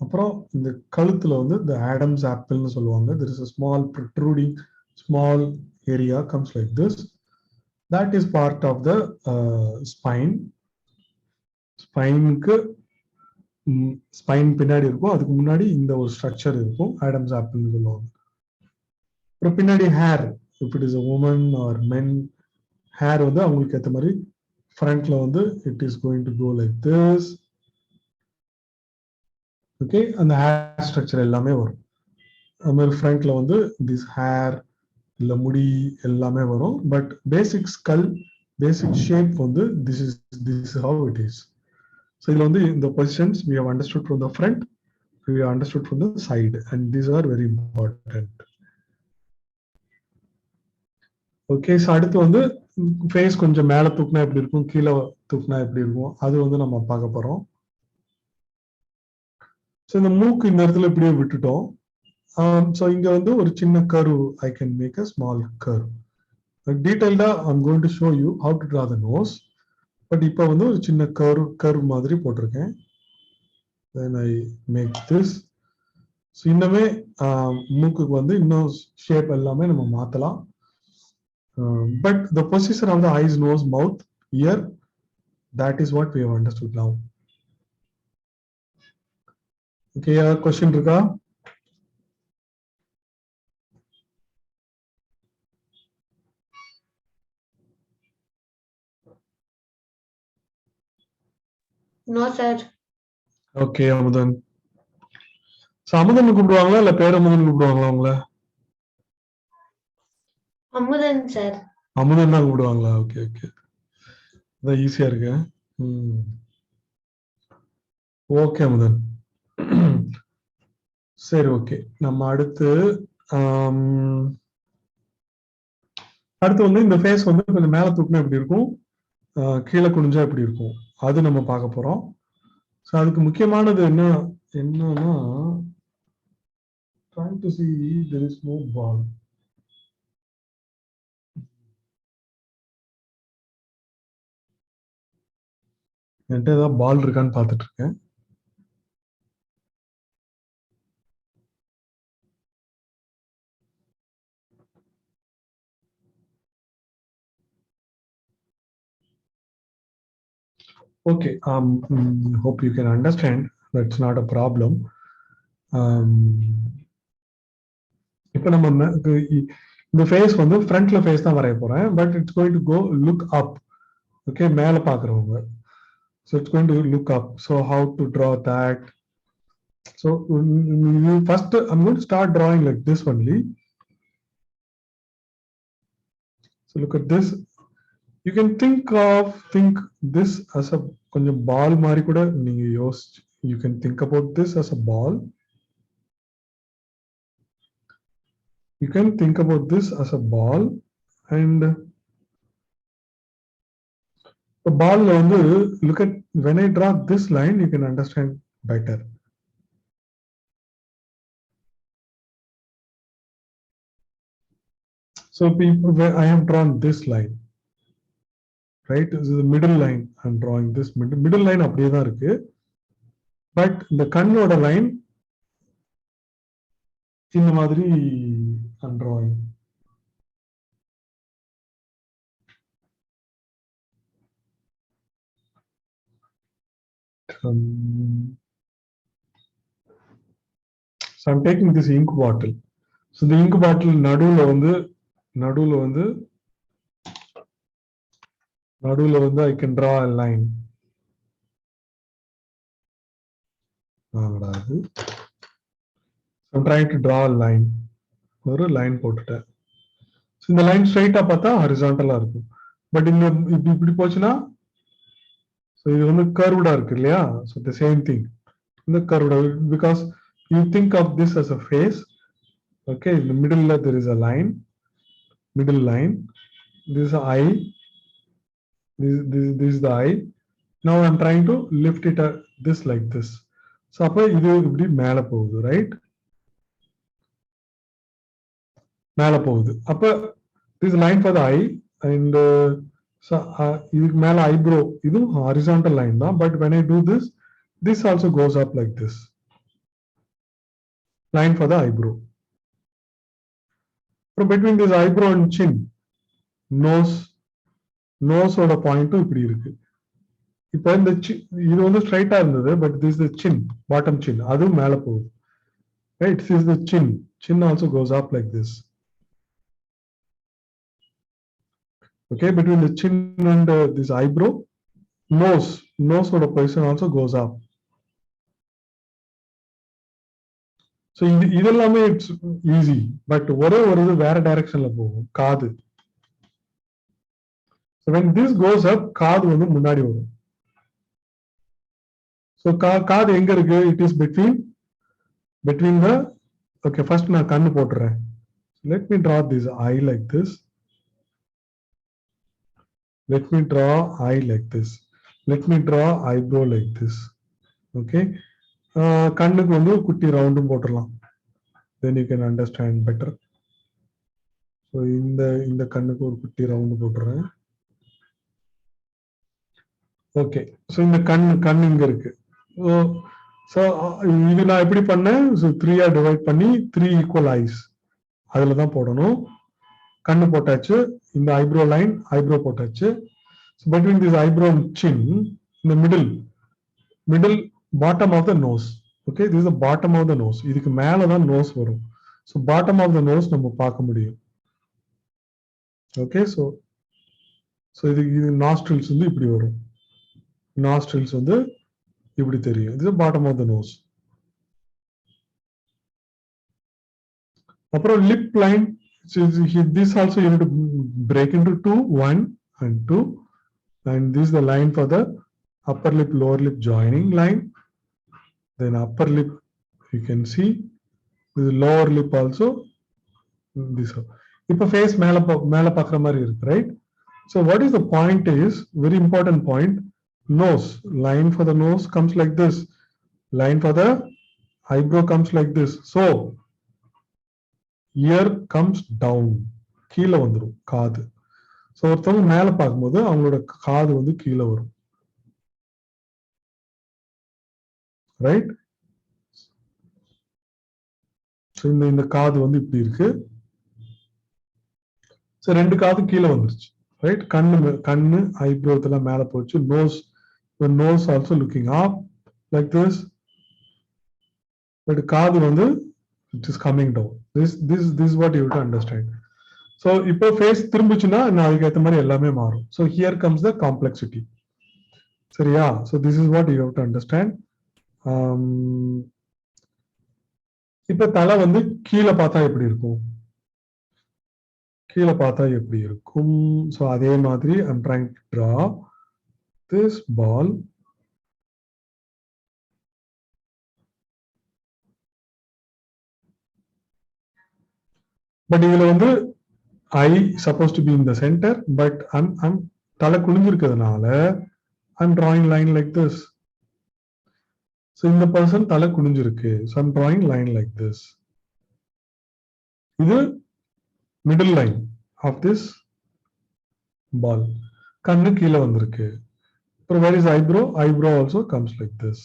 B: அப்புறம் இந்த கழுத்துல வந்து the Adam's apple னு சொல்லுவாங்க. There is a small protruding small area comes like this. That is part of the spine. ஸ்பைனுக்கு ஸ்பைன் பின்னாடி இருக்கும், அதுக்கு முன்னாடி இந்த ஒரு ஸ்ட்ரக்சர் இருக்கும், ஆடம்ஸ் ஆப்பிள்னு சொல்லுவாங்க. அப்புறம் பின்னாடி hair, if it is a woman or men, hair வந்து அவங்களுக்கு ஏற்ற மாதிரி ஃப்ரண்ட்ல வந்து it is going to go like this. Okay, அந்த ஹேர் ஸ்ட்ரக்சர் எல்லாமே வரும். அது மாதிரி ஃப்ரண்ட்ல வந்து திஸ் ஹேர் இல்ல முடி எல்லாமே வரும். But basic skull, basic shape வந்து this is how it is. So in the positions we have understood from the front, we have understood from the side, and these are very important. Okay, so அடுத்து வந்து face கொஞ்சம் மேல தூக்குனா எப்படி இருக்கும், கீழே தூக்குனா எப்படி இருக்கும், அது வந்து நம்ம பார்க்க போறோம். ஸோ இந்த மூக்கு இந்த இடத்துல இப்படியே விட்டுட்டோம். ஸோ இங்க வந்து ஒரு சின்ன curve, I can make a small curve. டீடைல்டா I'm going to show you how to draw the nose. But இப்போ வந்து ஒரு சின்ன கர்வ் மாதிரி போட்டிருக்கேன். Then I make this. So இன்னமே மூக்குக்கு வந்து இன்னும் ஷேப் எல்லாமே நம்ம மாத்தலாம். But the position of the eyes, nose, mouth, ear, that is what we have understood now. Okay, question இருக்கா?
A: No, sir.
B: Okay, Amudhan. So Amudhan கூப்பிடுவாங்களா இல்ல பேரமுதன் கூப்பிடுவாங்களா உங்களை?
A: அமுதன் சார்.
B: அமுதன் தான் கூப்பிடுவாங்களா? ஓகே ஓகே, அதான் ஈஸியா இருக்கு. ஓகே அமுதன். சரி, ஓகே, நம்ம அடுத்து வந்து இந்த ஃபேஸ் வந்து கொஞ்சம் மேல தூக்குனா எப்படி இருக்கும், கீழே குனிஞ்சா எப்படி இருக்கும், அது நம்ம பார்க்க போறோம். ஸோ அதுக்கு முக்கியமானது என்னன்னா trying to see there is no ball. என்கிட்ட ஏதாவது பால் இருக்கான்னு பார்த்துட்டு இருக்கேன். Okay, hope you can understand. That's not a problem. இப்போ நம்ம இந்த ஃபேஸ் வந்து ஃப்ரண்ட்ல ஃபேஸ் தான் வரைய போறேன், but it's going to go look up. Okay, மேல பாக்குறவங்க. So it's going to look up. So how to draw that? So first I'm going to start drawing like this only. So look at this. You can think this as a கொஞ்சம் ball மாதிரி கூட நீங்க யோசிச்சு, you can think about this as a ball. You can think about this as a ball, and the ball வந்து look at, when I draw this line you can understand better. So where I have drawn this line, right? This is the middle line. I'm drawing this middle line அப்படியே தான் இருக்கு, but the கண்ணோட line இந்த மாதிரி I'm drawing. So I'm taking this ink bottle. So the ink bottle நடுவுல வந்து I can draw a line. I'm trying to draw a line. ஒரு line போட்டுட்டேன். So இந்த லைன் ஸ்ட்ரைட்டா பார்த்தா ஹரிசாண்டலா இருக்கும், பட் இந்த இப்படி போச்சுன்னா, so இது வந்து கர்வ்டா இருக்கு இல்லையா? So the same thing, இந்த கர்வ்டா, because you think of this as a face. Okay, in the middle there is a line, middle line. This is eye. This is the eye. Now I'm trying to lift it this like this. So அப்ப இது இப்படி மேல போகுது, right? மேல போகுது. அப்ப this line for the eye, and so இதுக்கு மேல eyebrow, இது horizontal line தான், but when I do this, this also goes up like this. Line for the eyebrow. From between this eyebrow and chin, nose ஓட பாயிண்ட்டும் இப்படி இருக்கு. இப்போ இந்த இது வந்து ஸ்ட்ரைட்டா இருந்தது, but this is the chin, bottom chin, அதுவும் மேல போகுது, right? This is the chin also goes up like this. Okay, between the chin and this eyebrow, nose ஓட position also goes up. So இதெல்லாமே இட்ஸ் ஈஸி, பட் ஒரே ஒரு இது வேற டைரக்ஷன்ல போகும், காது. So when this goes up, காது வந்து முன்னாடி வரும். So காது எங்க இருக்கு? It is between the, okay, first நான் கண்ணு போட்டுறேன். Let me draw this eye like this. Let me draw eye like this. Let me draw eyebrow like this. Okay, கண்ணுக்கு வந்து குட்டி ரவுண்டும் போட்டுடலாம். Then you can understand better. So இந்த கண்ணுக்கு ஒரு குட்டி ரவுண்டு போட்டுறேன். ஓகே, ஸோ இந்த கண் இங்க இருக்கு. ஸோ இது நான் எப்படி பண்ணேன்? ஸோ 3 டிவைட் பண்ணி 3 ஈக்குவல் ஐஸ் அதுல தான் போடணும். கண்ணு போட்டாச்சு, இந்த ஐப்ரோ லைன், ஐப்ரோ போட்டாச்சு. So between this eyebrow and chin, இந்த middle bottom of the nose. Okay, this is bottom of the nose. இதுக்கு மேல தான் நோஸ் வரும். So bottom of the nose நம்ம பார்க்க முடியும். ஓகே, ஸோ இது நாஸ்ட்ரில்ஸ் வந்து இப்படி வரும். நாஸ்ட்ரில்ஸ் வந்து இப்படி தெரியும். இது பாட்டம் ஆஃப் த நோஸ். அப்புறம் lip line, this also you need to break into 2, 1 and 2, and this is the line for the upper lip lower lip joining line. Then upper lip you can see, this lower lip also this. இப்ப face மேல பார்க்குற மாதிரி இருக்கு, right? So what is the point is, very important point, nose. Line for the nose comes like this. Line for the eyebrow comes like this. So ear comes down, கீழே வந்துரும் காது. So ஒருத்தவங்க மேல பார்க்கும்போது அவங்களோட காது வந்து கீழே வரும், ரைட்? ஸோ இந்த காது வந்து இப்படி இருக்கு. ஸோ 2 காது கீழே வந்துருச்சு, ரைட்? கண்ணு ஐப்ரோ இதெல்லாம் மேல போச்சு, nose The nose also looking up like this. But காது வந்து it is coming down. This is what you have to understand. So இப்போ face திரும்பிச்சுன்னா நான் அதுக்கு ஏத்த மாதிரி எல்லாமே மாறும். So here comes the complexity. சரியா? So this is what you have to understand. இப்போ தலை வந்து கீழே பார்த்தா எப்படி இருக்கும்? கீழே பார்த்தா எப்படி இருக்கும்? So அதே மாதிரி I'm trying to draw this ball. But இதுல வந்து I supposed to be in the center, but I'm தலை குனிஞ்சிருக்கிறதுனால I'm drawing line like this. So இந்த person தலை குனிஞ்சிருக்கு. So I'm drawing line like this. இது middle line of this ball. கண்ணு கீழே வந்திருக்கு. So where is eyebrow? Eyebrow also comes like this.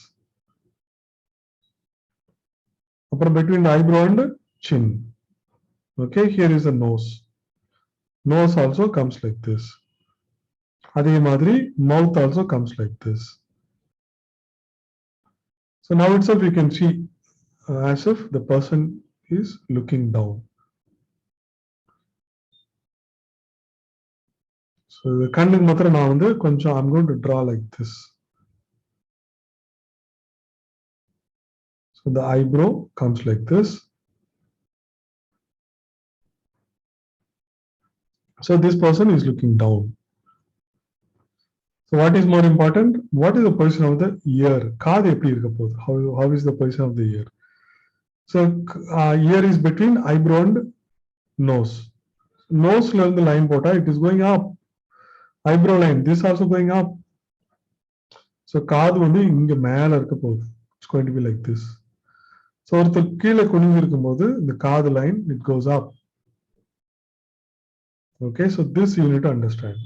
B: அப்புறம் between the eyebrow and chin. Okay, here is the nose. Nose also comes like this. அதே மாதிரி mouth also comes like this. So now itself you can see as if the person is looking down. So the கண்ணுக்கு மாத்திரம் நான் வந்து கொஞ்சம் I'm going to draw like this. So the eyebrow comes like this. So this person is looking down. So what is more important? What is the position of the ear? காது எப்படி இருக்க போகுது? How is the position of the ear? So ear is between eyebrow and nose. Nose ல இருந்து line போட்டா it is going up. Eyebrow line, this also going up. So காது வந்து இங்க மேல இருக்க போகுது. It's going to be like this. So ஒருத்தர் கீழே குனிஞ்சு இருக்கும்போது இந்த காது line it goes up. Okay, so this you need to understand.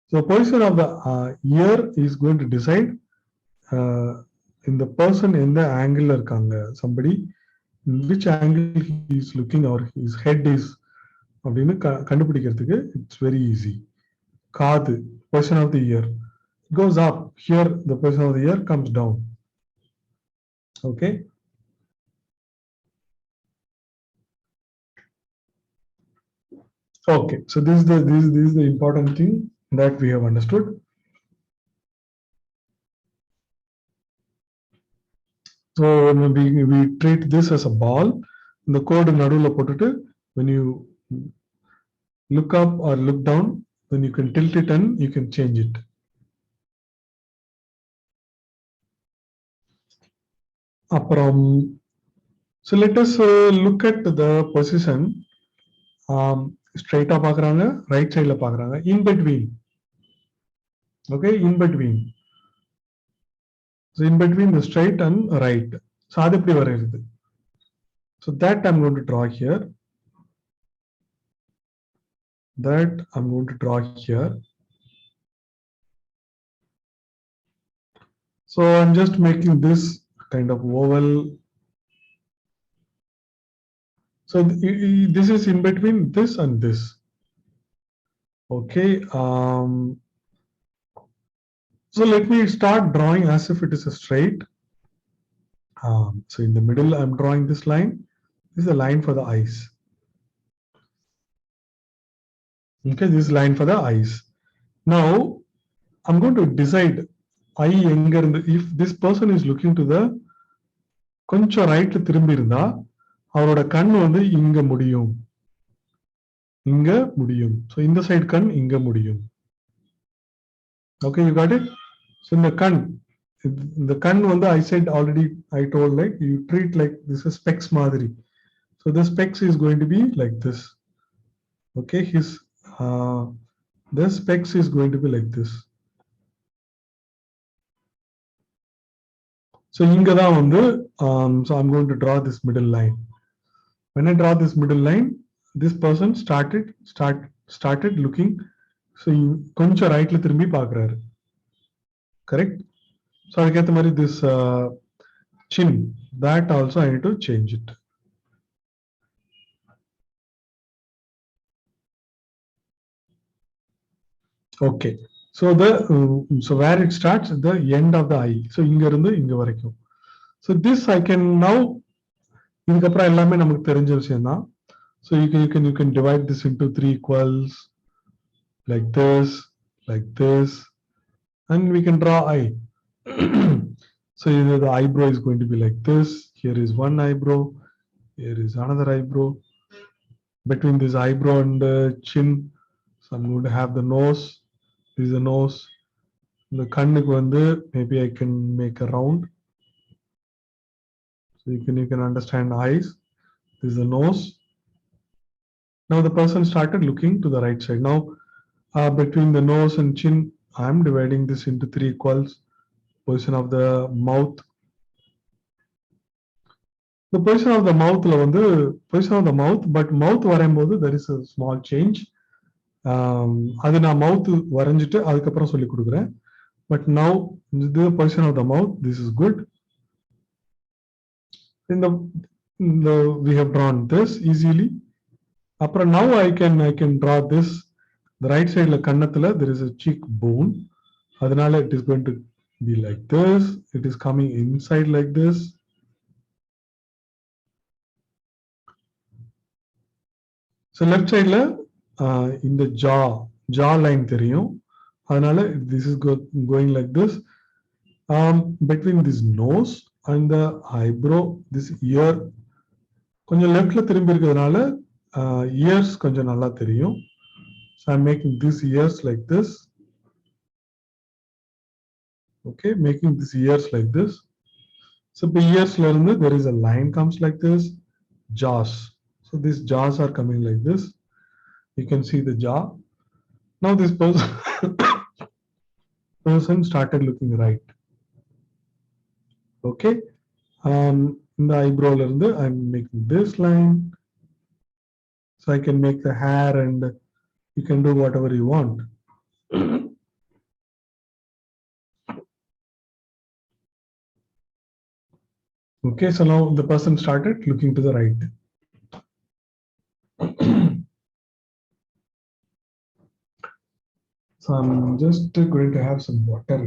B: So position of the ear is going to decide in the person in the angle இருக்காங்க. Somebody in which angle he is looking or his head is அப்படின்னு கண்டுபிடிக்கிறதுக்கு it's very easy. காது, position of the ear goes up. Here the position of the ear comes down. Okay. Okay, so this is the important thing that we have understood. So we treat this as a ball. The code நடுவுல போட்டுட்டு when you look up or look down, then you can tilt it and you can change it. அப்புறம் so let us look at the position. Straight பார்க்கறாங்க, right sideல பார்க்கறாங்க, in between. Okay, in between. So in between the straight and right. So அது எப்படி வரையிறது? So that I'm going to draw here. That I'm going to draw here. So I'm just making this kind of oval. So this is in between this and this. Okay. So let me start drawing as if it is a straight. So in the middle, I'm drawing this line. This is a line for the eyes. Okay, this is line for the eyes. Now, I'm going to decide eye எங்க இருந்து, if this person is looking to the கொஞ்சம் ரைட்ல திரும்பி இருந்தா அவரோட கண் வந்து இங்க முடியும், இங்க முடியும். So இந்த சைடு கண் இங்க முடியும். Okay, you got it? So இந்த கண் வந்து I said already, I told like you treat like this is specs மாதிரி. So the specs is going to be like this. Okay, the specs is going to be like this. So இங்க தான் வந்து so I'm going to draw this middle line. When I draw this middle line, this person started looking. So கொஞ்சம் ரைட்ல திரும்பி பார்க்கறாரு. Correct? So அதுக்கேத்த மாதிரி this chin, that also I need to change it. Okay. So so where it starts, the end of the eye. So inga irundhu inga varaikkum. So this I can now, இதுக்கப்புறம் எல்லாமே நமக்கு தெரிஞ்ச விஷயம் தான். So you can divide this into 3 equals like this, and we can draw eye. So the eyebrow is going to be like this. Here is one eyebrow. Here is another eyebrow. Between this eyebrow and the chin, so I'm going to have the nose. This is the nose. The kannukku vandu maybe I can make a round. So you can understand eyes. This is the nose. Now the person started looking to the right side. Now between the nose and chin, I am dividing this into 3 equals. Position of the mouth. The position of the mouth la vandu position of the mouth, but mouth varumbodhu there is a small change. அது நான் mouth வரைஞ்சிட்டு அதுக்கப்புறம் சொல்லி கொடுக்குறேன். But now the position of the mouth, this is good. In the we have drawn this easily. அப்புறம் now I can draw this. The right side la kannathula there is a cheek bone. அதனால it is going to be like this. It is coming inside like this. So left side la in the jaw line தெரியும். அதனால this is going like this. Between this nose and the eyebrow, this ear கொஞ்சம் leftல திரும்பி இருக்கிறதுனால ears கொஞ்சம் நல்லா தெரியும். So I'm making these ears like this. Okay, making these ears like this. So the ears la irundhu there is a line comes like this. Jaws. So these jaws are coming like this. You can see the jaw. Now this person started looking right. Okay. In the eyebrow la irundhu I'm making this line. So I can make the hair and you can do whatever you want. Okay, so now the person started looking to the right. So I'm just going to have some water.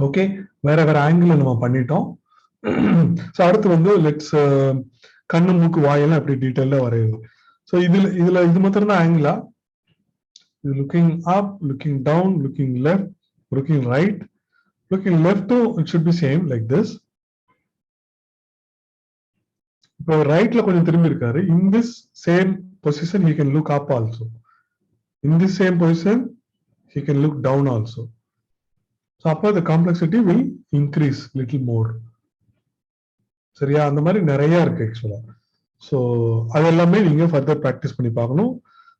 B: Okay, wherever angle நம்ம பண்ணிட்டோம். So அடுத்து வந்து let's கண்ணு மூக்கு வாயெல்லாம் அப்படி டீடைலா வரையுது. So இதுல இது மாத்திரம் தான் ஆங்கிளா. Looking up, looking down, looking left, looking right, looking left too, it should be same like this. இப்போ ரைட்ல கொஞ்சம் திரும்பி இருக்காரு. In this same position he can look up also. In this same position he can look down also. So அப்போ the complexity will increase little more. சரியா, அந்த மாதிரி நிறைய இருக்கு ஆக்சுவலா. ஸோ அதெல்லாமே நீங்க ஃபர்தர் ப்ராக்டிஸ் பண்ணி பார்க்கணும்.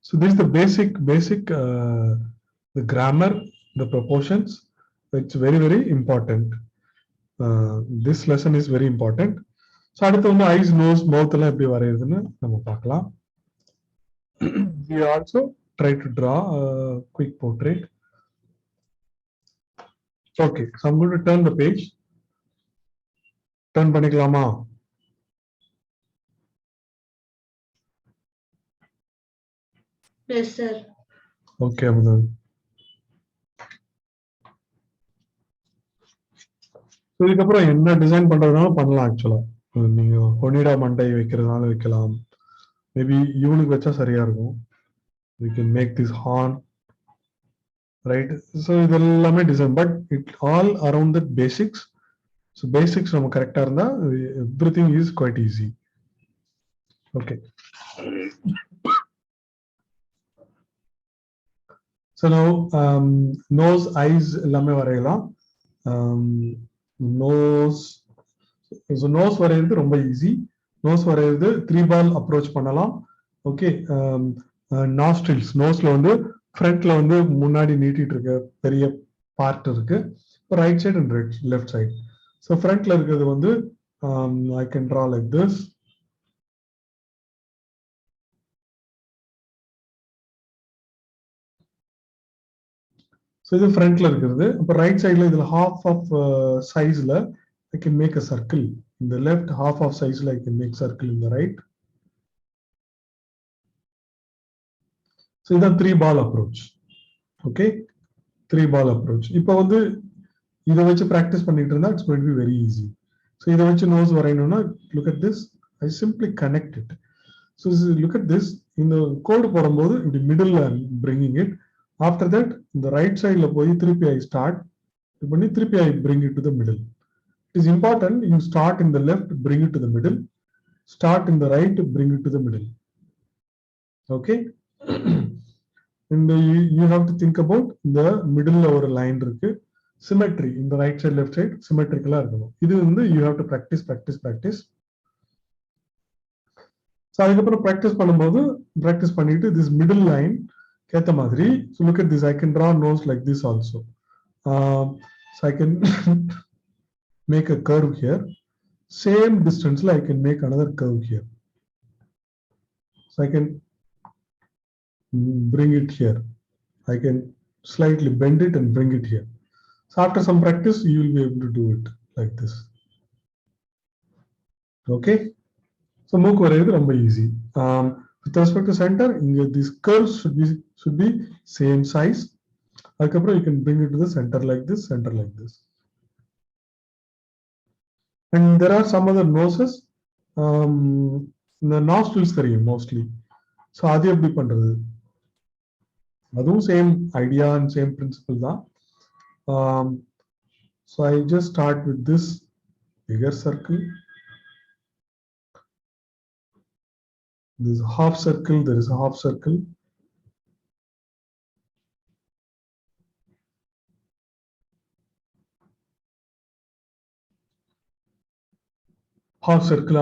B: So this the basic the grammar, the proportions. It's very very important. This lesson is very important. So அடுத்து வந்து ஐஸ், நோஸ், மவுத் எல்லாம் எப்படி வரையுதுன்னு நம்ம பார்க்கலாம். We also try to draw a quick portrait. Okay, so I'm going to turn the page. Turn பண்ணிக்கலாமா?
A: Yes, sir.
B: Okay, Amudhan. இதுக்கப்புறம் என்ன design பண்றதுனாலும் பண்ணலாம் ஆக்சுவலா. நீங்க கொனிடா மண்டை வைக்கிறதுனால வைக்கலாம். மேபி இவனுக்கு வச்சா சரியா இருக்கும். We can make this horn, right? So இதெல்லாமே design, but it all around the basics. So basics நம்ம கரெக்டா இருந்தா everything is quite easy. Okay, so now nose, eyes எல்லாமே வரையலாம். நோஸ் வரைகிறது ரொம்ப ஈஸி. நோஸ் வரைகிறது 3 பால் அப்ரோச் பண்ணலாம். ஓகே, நாஸ்ட்ரில்ஸ், நோஸ்ல வந்து ஃப்ரண்ட்ல வந்து முன்னாடி நீட்டிட்டு இருக்க பெரிய பார்ட் இருக்கு. Right side and left side. So ஃப்ரண்ட்ல இருக்கிறது வந்து I can draw like this. இது ஃப்ரண்ட்ல இருக்குது. அப்ப ரைட் சைடுல இதுல half of sizeல I can make a circle. In the left half of sizeல I can make circle in the right. So இதான் 3 ball approach. Okay, 3 ball approach. இப்போ வந்து இதை வச்சு practice பண்ணிட்டு இருந்தா it's going to be very easy. So இதை வச்சு nose வரையணும்னா look at this. I simply connect it. So look at this. இந்த கோடு போடும்போது இப்படி middle I'm bringing it. After that, இந்த right sideல போய் திருப்பி I start. பண்ணி திருப்பி I bring it to the middle. It is important you start in the left, bring it to the middle. Start in the right, bring it to the middle. Okay. And you have to think about the middle ஒரு line இருக்கு. Symmetry in the right side, left side, symmetrical இருக்கணும். இது வந்து you have to practice. So அதுக்கப்புறம் practice பண்ணும்போது practice பண்ணிட்டு this middle line கேத்த மாதிரி. So look at this. I can draw nose like this also. So I can make a curve here. Same distance, I can make another curve here. So I can bring it here. I can slightly bend it and bring it here. So after some practice, you will be able to do it like this. Okay. So mooku varayadhu romba easy. With respect to center, these curves should be same size. Adukapra you can bring it to the center like this, center like this. And there are some other noses. The nostrils theriyum mostly. So adu eppadi pandrathu? Adum same idea and same principle da. So I just start with this bigger circle. This is a half circle, there is a half circle. Half circle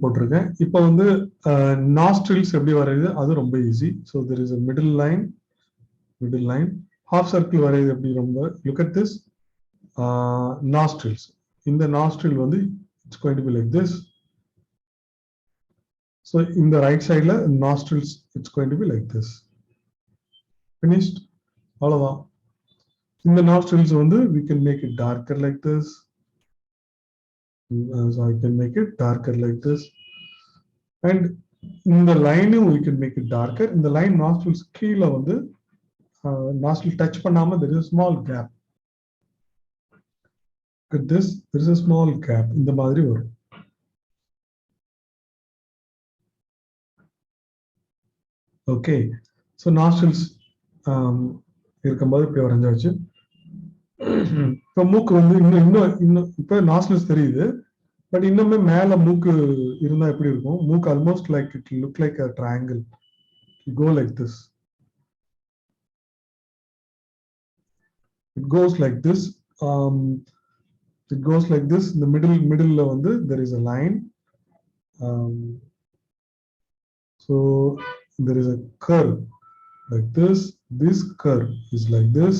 B: போட்டிருக்கேன். இப்போ வந்து nostrils எப்படி வரையுது அது ரொம்ப easy. So there is a middle line. Half circle வரையுது எப்படி ரொம்ப. Look at this. Nostrils. இந்த nostril வந்து it's going to be like this. So in the right side nostrils it's going to be like this. Finished. அவ்வளவுதான். In the nostrils வந்து we can make it darker like this. So I can make it darker like this. And in the line we can make it darker. In the line nostrils கீழ வந்து nostril touch பண்ணாம there is a small gap. Look at this. There is a small gap. இந்த மாதிரி வரும். Okay. So nostrils இருக்கும்போது இப்படி வரைஞ்சாச்சு. இப்போ மூக்கு வந்து இன்னும் இப்போ nostrils தெரியுது. பட் இன்னுமே மேல மூக்கு இருந்தா எப்படி இருக்கும்? மூக்கு almost like it look like a triangle. You go like this. It goes like this. It goes like this. In the middle வந்து there is a line. So there is a curve like this. This curve is like this.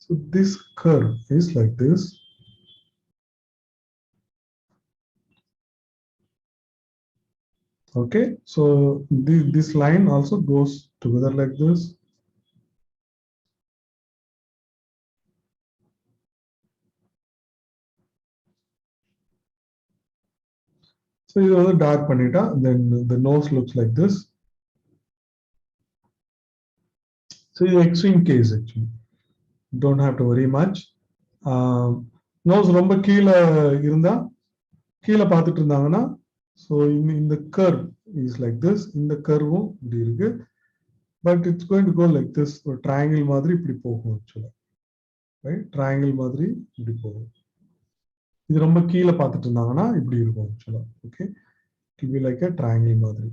B: So this curve is like this. Okay, so this line also goes together like this. So you also dark panita, then the nose looks like this. So the extreme case actually. Don't have to worry much. Nose ரொம்ப கீழ இருந்தா கீழ பார்த்துட்டு இருந்தாங்கன்னா so in the curve is like this. In the curve இப்படி இருக்கு. But it's going to go like this. ஒரு triangle மாதிரி இப்படி போகும் actually. Right? Triangle மாதிரி இப்படி போகும். இது ரொம்ப கீழ பார்த்துட்டு இருந்தாங்கன்னா இப்படி இருக்கும் actually. Okay? It will be like a triangle மாதிரி.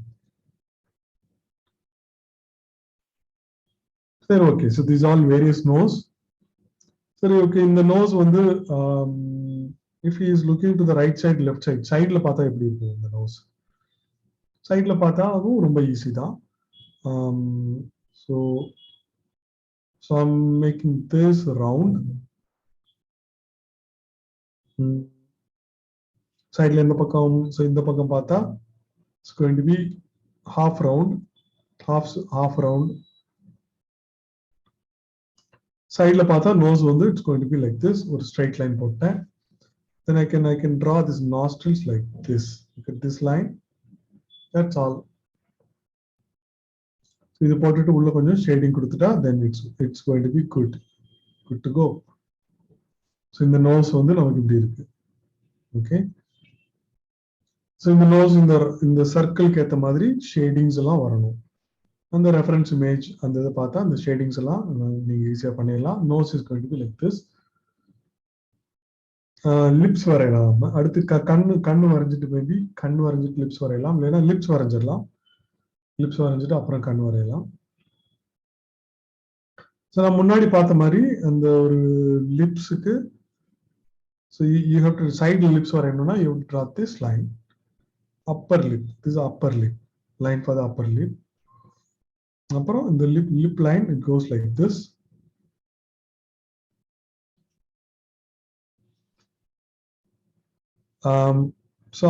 B: சரி, okay. So these all various nose. சரி, okay. இந்த nose வந்து if he is looking to the right side, left side, sideல பார்த்தா எப்படி இருக்கும் இந்த nose? Sideல பார்த்தா அதுவும் ரொம்ப ஈஸி தான். So I'm making this round. Sideல இந்த பக்கம், so இந்த பக்கம் பார்த்தா it's going to be half round, half round. Sideல பார்த்தா nose வந்து it's going to be like this, ஒரு straight line போட்டேன். Then I can draw this nostrils like this. Look at this line. That's all. இது போட்டுட்டு உள்ள கொஞ்சம் shading கொடுத்துட்டா then it's going to be good to go. So இந்த nose வந்து நமக்கு இப்படி இருக்கு. Okay. So இந்த nose இந்த சர்க்கிள்க்கு ஏத்த மாதிரி ஷேடிங்ஸ் எல்லாம் வரணும். அந்த ரெஃபரன்ஸ் இமேஜ் அந்த இதை பார்த்தா அந்த ஷேடிங்ஸ் எல்லாம் நீங்க ஈஸியா பண்ணிடலாம். nose is going to be like this. Lips வரையலாம். அடுத்து கண்ணு வரைஞ்சிட்டு மேபி கண்ணு வரைஞ்சிட்டு லிப்ஸ் வரையலாம், இல்லைன்னா லிப்ஸ் வரைஞ்சிடலாம். லிப்ஸ் வரைஞ்சிட்டு அப்புறம் கண் வரையலாம். ஸோ நான் முன்னாடி பார்த்த மாதிரி அந்த ஒரு லிப்ஸுக்கு so you have to side lips வரையணும்னா you draw this line, upper lip, this upper lip, line for the upper lip. அப்புறம் இந்த lip line it goes like this. So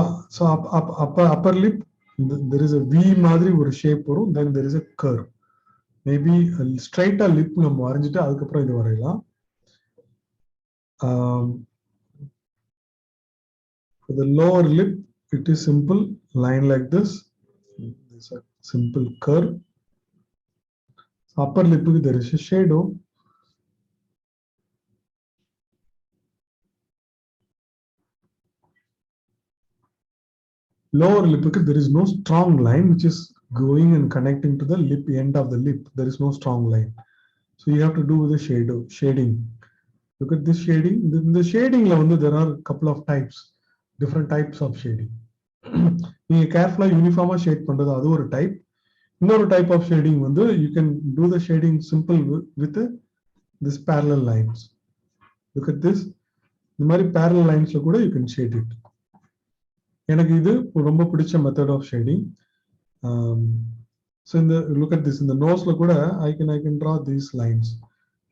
B: upper lip, there is a V மாதிரி ஒரு shape வரும், then there is a curve. Maybe straight lip நம்ம வரைஞ்சிட்டு அதுக்கப்புறம் இது வரையலாம். For the lower lip, it is simple line like this. There's a simple curve. Upper lip, there is a shadow. Lower lip, there is no strong line which is going and connecting to the lip end of the lip. There is no strong line. So you have to do the shading. Look at this shading. In the shading, there are a couple of types, different types of shading. You carefully uniform shade பண்றது அது ஒரு type. Another type of shading you can do the shading simple with this parallel lines. Look at this. இந்த மாதிரி parallel lines கூட you can shade it. எனக்கு இது ரொம்ப பிடிச்ச மெத்தட் ஆஃப் ஷேடிங். ஸோ இந்த லுக் அட் திஸ், இந்த நோஸ்ல கூட ஐ கேன் ட்ரா தீஸ் லைன்ஸ்,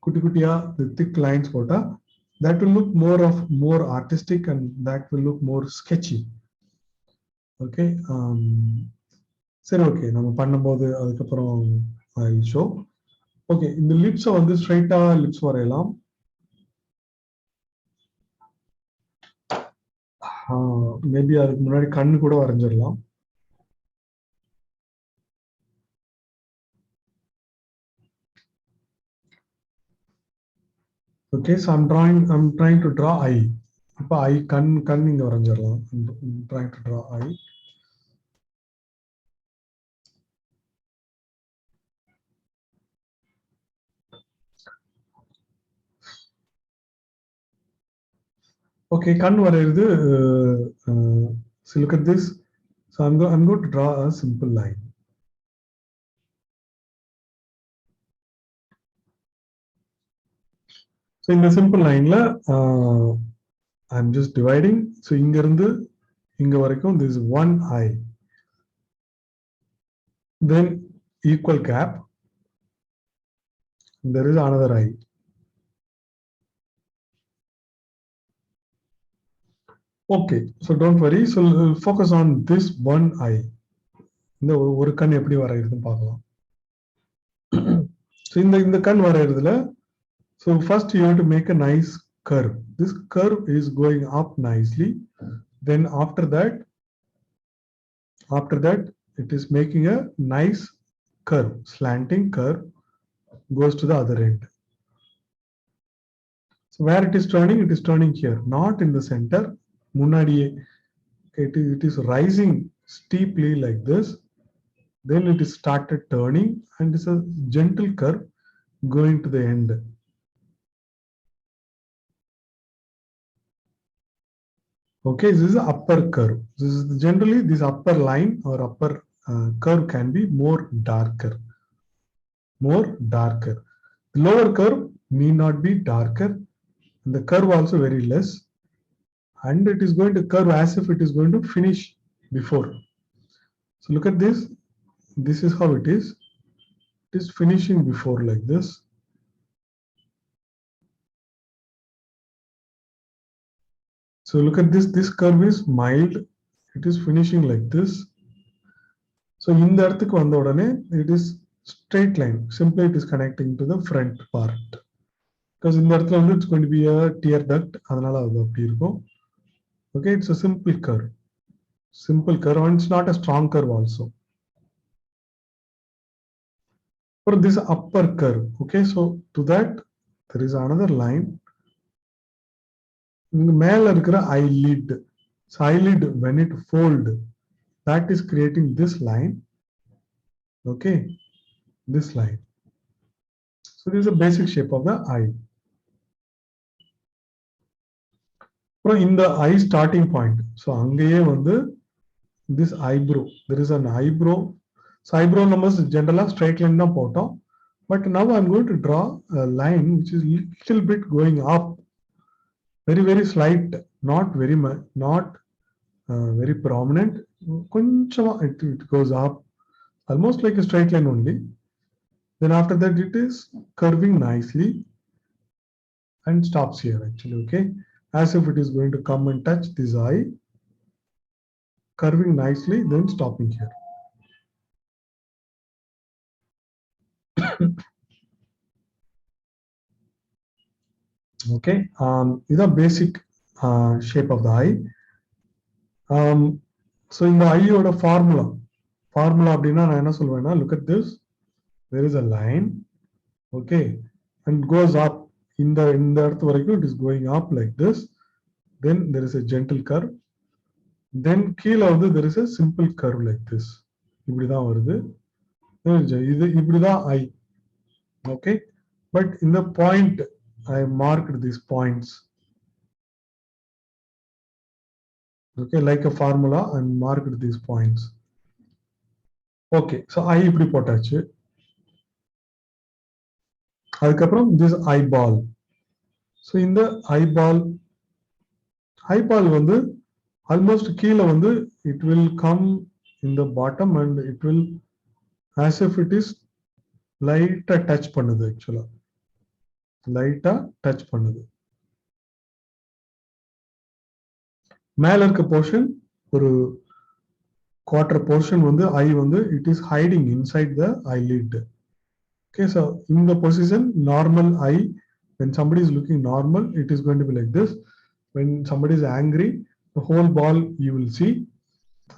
B: குட்டி குட்டியா திக் லைன்ஸ் போட்டா that will look more artistic and that will look more sketchy. Okay. சரி, ஓகே, நம்ம பண்ணும்போது அதுக்கப்புறம் ஐ வில் ஷோ. ஓகே, இந்த லிப்ஸை வந்து ஸ்ட்ரைட்டா லிப்ஸ் வரையலாம். மேபி அதுக்கு முன்னாடி கண்ணு கூட வரைஞ்சிடலாம். Okay, so I'm trying to draw eye. இப்போ ஐ கண் இங்க வரைஞ்சிடலாம். I'm trying to draw eye. Okay, கண் வரையிறது. So look at this. So I'm going to draw a simple line. So in the simple line I'm just dividing. So இங்க இருந்து இங்க வரைக்கும் this is one eye. Then equal gap. There is another eye. Okay, so don't worry. So focus on this one eye. இந்த ஒரு கண் எப்படி வரையிறதுன்னு பார்க்கலாம். So இந்த கண் வரையிறதுல, so first you have to make a nice curve. This curve is going up nicely. Then after that it is making a nice curve, slanting curve goes to the other end. So where it is turning here, not in the center. முன்னாடியே it is rising steeply like this. Then it is started turning and it's a gentle curve going to the end. Okay, this is the upper curve. This is generally this upper line or upper curve can be more darker. The lower curve need not be darker, and the curve also very less, and it is going to curve as if it is going to finish before. So look at this. This is how it is. It is finishing before like this. So look at this. This curve is mild. It is finishing like this. So in the இடத்துக்கு வந்த உடனே it is straight line. Simply it is connecting to the front part. because இந்த இடத்துல வந்து it's going to be a tear duct, அதனால அது அப்படி இருக்கும். Okay, it's a simple curve. Simple curve, and it's not a strong curve also. For this upper curve, okay, so to that there is another line. இங்க மேல இருக்கிற eyelid. So eyelid, when it fold, that is creating this line. Okay, this line. So this is a basic shape of the eye. In the eye starting point, so அங்கேயே வந்து this eyebrow, there is an eyebrow. So eyebrow numbers generally straight line தான் போட்டோம். But now I'm going to draw a line which is little bit going up, very very slight, not very much, not very prominent. கொஞ்சமா it goes up, almost like a straight line only. Then after that it is curving nicely and stops here actually. Okay, as if it is going to come and touch this eye, curving nicely, then stopping here. Okay, is a basic shape of the eye. So in the eye oda formula அப்படினா நான் என்ன சொல்வேன்னா, look at this, there is a line, okay, and goes up in the இடத்து வரைக்கும் it is going up like this. Then there is a gentle curve, then கீழ வந்து there is a simple curve like this. இப்படி தான் வருது. இது இப்படி தான் eye. Okay, but in the point I marked these points. Okay, like a formula and marked these points. Okay, so eye இப்படி போட்டாச்சு. அதுக்கப்புறம் this eyeball. So இந்த eyeball வந்து almost கீழ வந்து it will come in the bottom and it will as if it is light touch பண்ணுது actually. Light touch பண்ணுது. மேல இருக்க portion ஒரு quarter portion வந்து eye வந்து it is hiding inside the eyelid. Okay, so in the position normal eye, when somebody is looking normal, it is going to be like this. When somebody is angry, the whole ball you will see.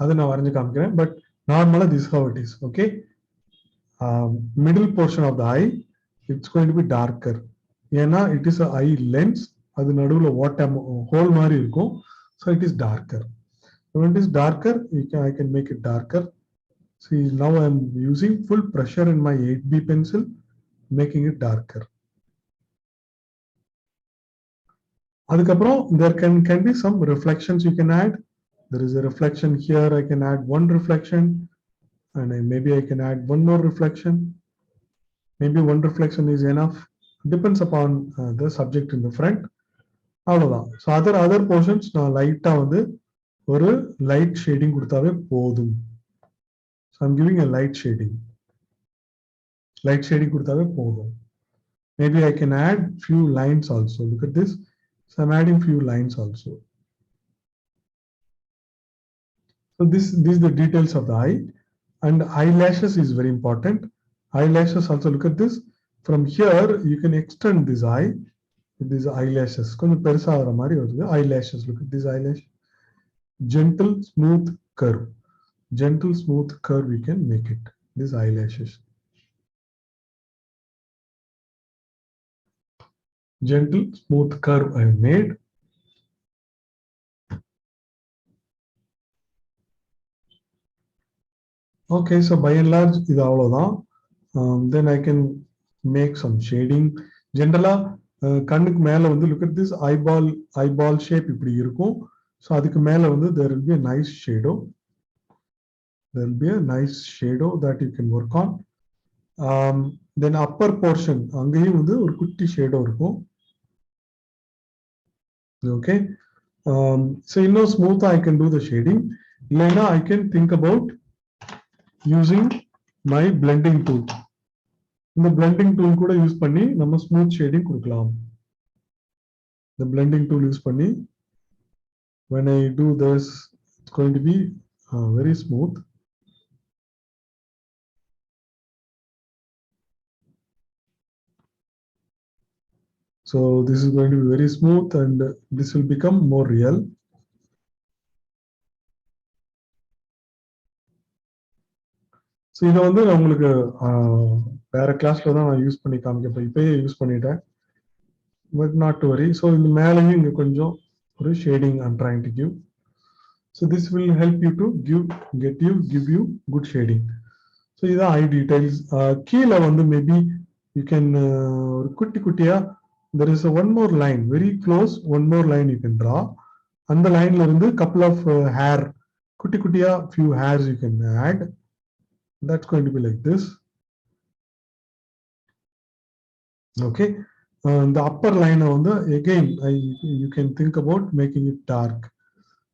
B: Adha na varanju kaamikiren, but normally this is how it is. Okay, middle portion of the eye, it's going to be darker. Yena it is a eye lens, adu naduvula water hole mari irukum, so it is darker. When it is darker, I can make it darker. See, now I am using full pressure in my 8B pencil, making it darker. Adukapram, there can be some reflections you can add. There is a reflection here. I can add one reflection, and maybe I can add one more reflection. Maybe one reflection is enough. Depends upon the subject in the front. So other portions na light வந்து ஒரு light shading கொடுத்தாவே போதும். So I'm giving a light shading. Light shading கொடுத்தாவே போதும். Maybe I can add few lines also. Look at this. So I'm adding few lines also. So this is the details of the eye. And eyelashes is very important. Eyelashes also, look at this. From here you can extend this eye with these eyelashes. கொஞ்சம் பெருசா ஆகுற மாதிரி வருது. Eyelashes, look at this eyelash. Gentle smooth curve. Gentle smooth curve we can make it. These eyelashes. Gentle smooth curve I have made. Okay, so by and large இது அவ்வளவுதான். Then I can make some shading. Generally கண்ணுக்கு மேல வந்து look at this eyeball shape இப்படி இருக்கும். So அதுக்கு மேல வந்து there will be a nice shadow. There will be a nice shadow that you can work on. Then upper portion அங்கேயும் வந்து ஒரு குட்டி shadow இருக்கும். Okay, so smooth I can do the shading. இல்லைன்னா I can think about using my blending tool. இந்த blending tool கூட use பண்ணி நம்ம smooth shading கொடுக்கலாம். The blending tool use பண்ணி when I do this, it's going to be very smooth. So this is going to be very smooth and this will become more real. So இதை வந்து நான் உங்களுக்கு வேற கிளாஸ்ல தான் நான் யூஸ் பண்ணி காமிக்க இப்பயே யூஸ் பண்ணிட்டேன். But not to worry. So இந்த மேலேயும் இங்க கொஞ்சம் ஒரு shading I'm trying to give. So this will help you to give you good shading. So இது eye details. கீழே வந்து maybe you can ஒரு குட்டியா there is a one more line very close, one more line you can draw. அந்த லைன்ல இருந்து couple of hair குட்டியா few hairs you can add. That's going to be like this. Okay. The upper line on the again you can think about making it dark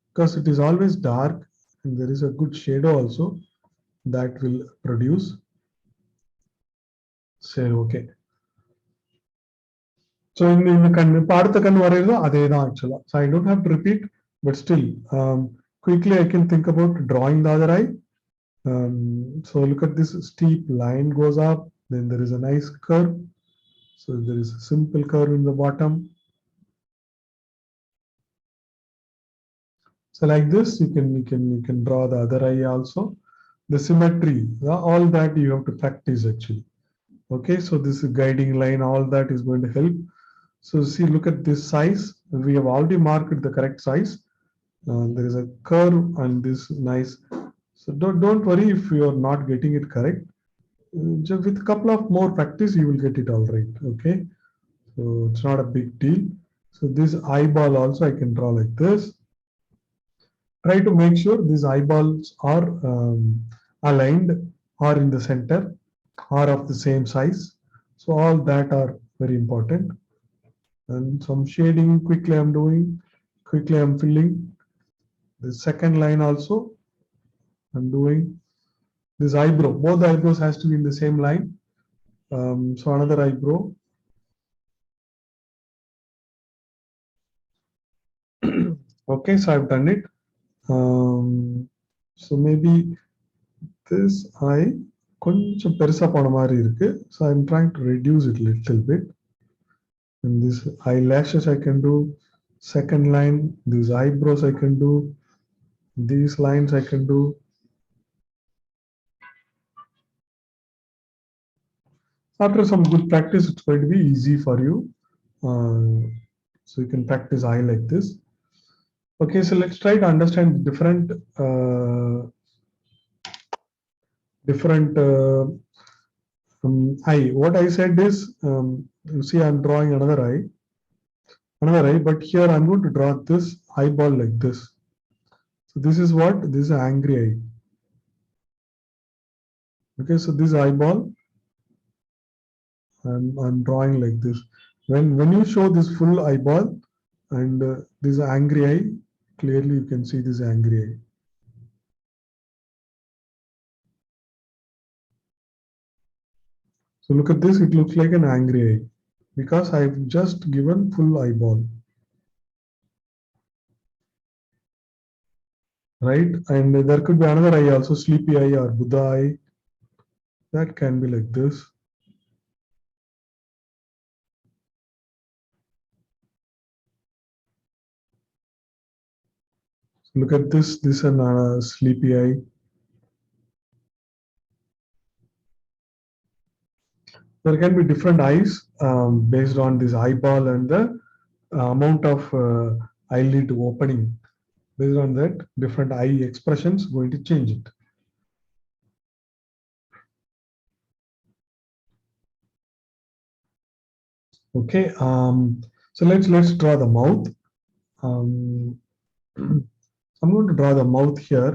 B: because it is always dark and there is a good shadow also that will produce. Say okay. So in the அடுத்த கண் வரையில அதே தான் actually. So I don't have to repeat, but still quickly I can think about drawing the other eye. So look at this steep line goes up, then there is a nice curve. So there is a simple curve in the bottom. So like this, you can draw the other eye also. The symmetry, all that you have to practice actually. Okay, so this guiding line, all that is going to help. So see, look at this size. We have already marked the correct size. There is a curve and this nice. So don't worry if you are not getting it correct. Just with a couple of more practice, you will get it all right. Okay, so it's not a big deal. So this eyeball also I can draw like this. Try to make sure these eyeballs are aligned or in the center or of the same size. So all that are very important. And some shading quickly I'm doing, quickly I'm filling. The second line also I'm doing. This eyebrow, both the eyebrows has to be in the same line. So another eyebrow. Okay, so I've done it. So maybe this eye கொஞ்சம் பெருசா போன மாதிரி இருக்கு. So I'm trying to reduce it a little bit. And this eyelashes I can do. Second line, these eyebrows I can do. These lines I can do. After some good practice, it's going to be easy for you. So you can practice eye like this. Okay, so let's try to understand different eye. What I said is, you see, I'm drawing another eye, but here I'm going to draw this eyeball like this. So this is what? This is an angry eye. Okay, so this eyeball, I'm drawing like this. When you show this full eyeball and this angry eye, clearly you can see this angry eye. So look at this, it looks like an angry eye because I've just given full eyeball. Right? And there could be another eye also, sleepy eye or Buddha eye. That can be like this. So look at this is a sleepy eye. There can be different eyes based on this eyeball and the amount of eyelid opening. Based on that, different eye expressions going to change it. Okay, so let's draw the mouth. I'm going to draw the mouth here.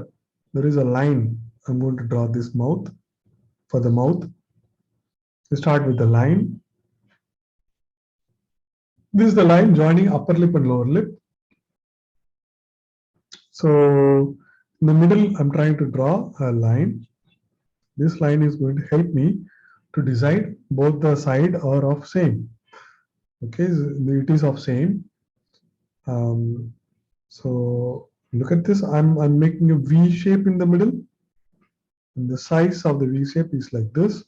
B: There is a line. I'm going to draw this mouth for the mouth. We start with the line. This is the line joining upper lip and lower lip. So in the middle, I'm trying to draw a line. This line is going to help me to decide both the side are of same. Okay, it is of same. So look at this. I'm making a V shape in the middle, and the size of the V shape is like this.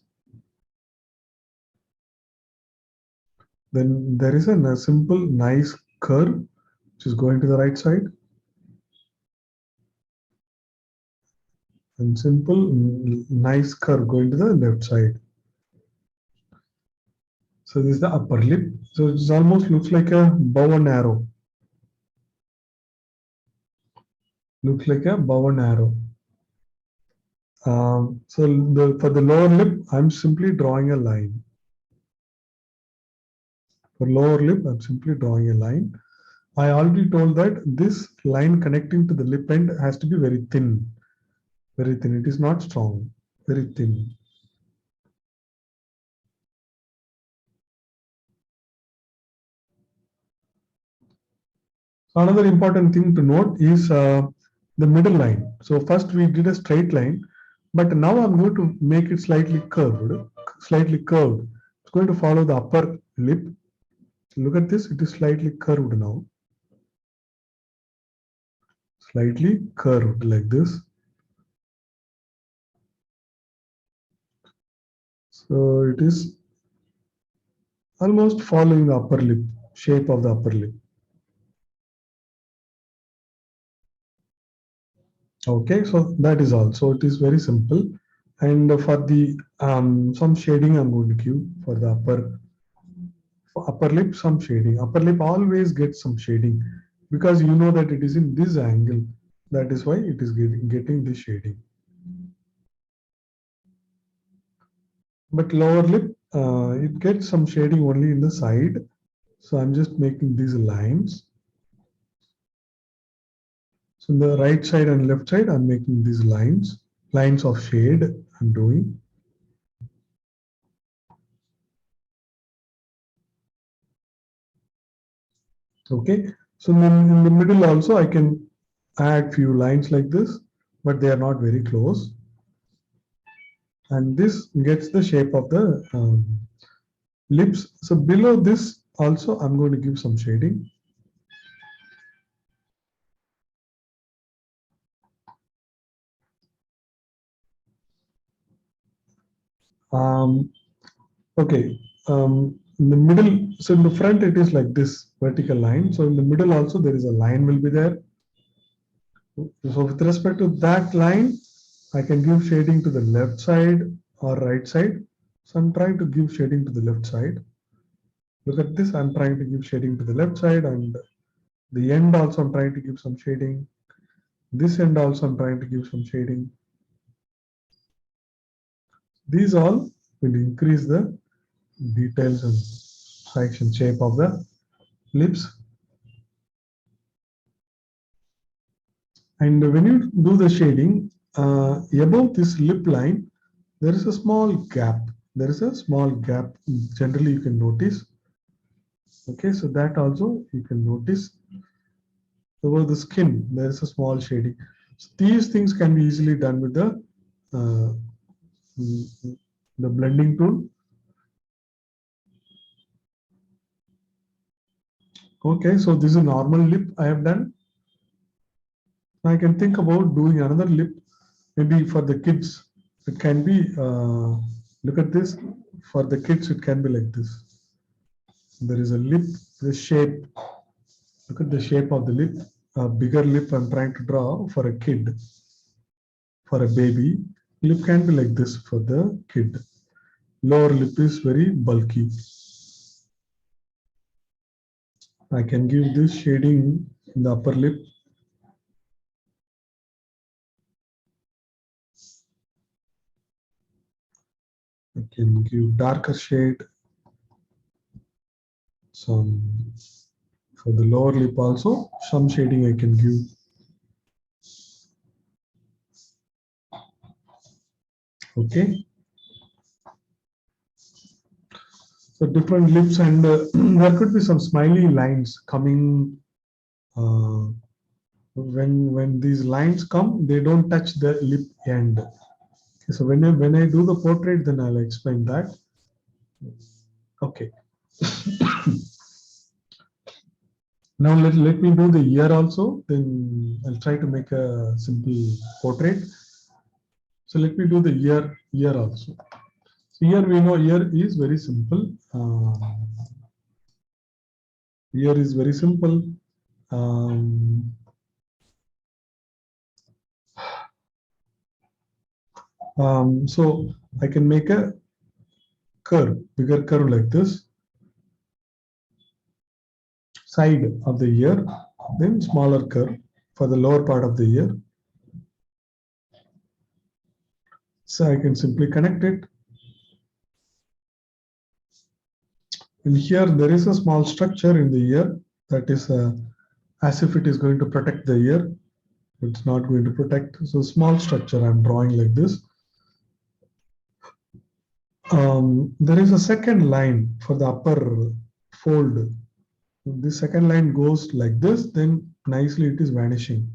B: Then there is a simple nice curve which is going to the right side, and simple nice curve going to the left side. So this is the upper lip. So it almost looks like a bow and arrow. Looks like a bow and arrow. So for the lower lip, I'm simply drawing a line. For lower lip, I'm simply drawing a line. I already told that this line connecting to the lip end has to be very thin. Very thin. It is not strong. Very thin. So another important thing to note is the middle line. So first we did a straight line, but now I'm going to make it slightly curved. Slightly curved. It's going to follow the upper lip. Look at this. It is slightly curved now. Slightly curved like this. So it is almost following the upper lip, shape of the upper lip. Okay, so that is all. So it is very simple. And for the some shading I'm going to give for the upper lip, some shading. Upper lip always gets some shading because you know that it is in this angle. That is why it is getting this shading. But lower lip, it gets some shading only in the side. So I'm just making these lines. So in the right side and left side, I'm making these lines of shade I'm doing. Okay, so then in the middle also I can add few lines like this, but they are not very close. And this gets the shape of the lips. So below this also I'm going to give some shading. Okay, in the middle, so in the front it is like this vertical line. So in the middle also there is a line will be there. So with respect to that line, I can give shading to the left side or right side. So I'm trying to give shading to the left side. Look at this, I'm trying to give shading to the left side, and the end also I'm trying to give some shading. This end also I'm trying to give some shading. These all will increase the details and section shape of the lips. And when you do the shading, above this lip line, there is a small gap. There is a small gap. Generally, you can notice. Okay, so that also you can notice. Over the skin, there is a small shading. So these things can be easily done with uh, the blending tool. Okay, so this is a normal lip I have done. I can think about doing another lip, maybe for the kids. It can be, look at this, for the kids it can be like this. There is a lip, the shape, look at the shape of the lip, a bigger lip I'm trying to draw for a kid, for a baby. Lip can be like this for the kid. Lower lip is very bulky. I can give this shading in the upper lip. I can give darker shade. Some for the lower lip also, some shading I can give. Okay. So different lips, and there could be some smiley lines coming. When these lines come, they don't touch the lip end. Okay, so when I do the portrait, then I'll explain that. Okay. Now let me do the ear also. Then I'll try to make a simple portrait. So let me do the ear also. So here we know ear is very simple. Year is very simple. Um, so I can make a curve, bigger curve like this, side of the year, then smaller curve for the lower part of the year. So I can simply connect it. And here there is a small structure in the year that is as if it is going to protect the year. It's not going to protect. So small structure I'm drawing like this. There is a second line for the upper fold. The second line goes like this, then nicely it is vanishing.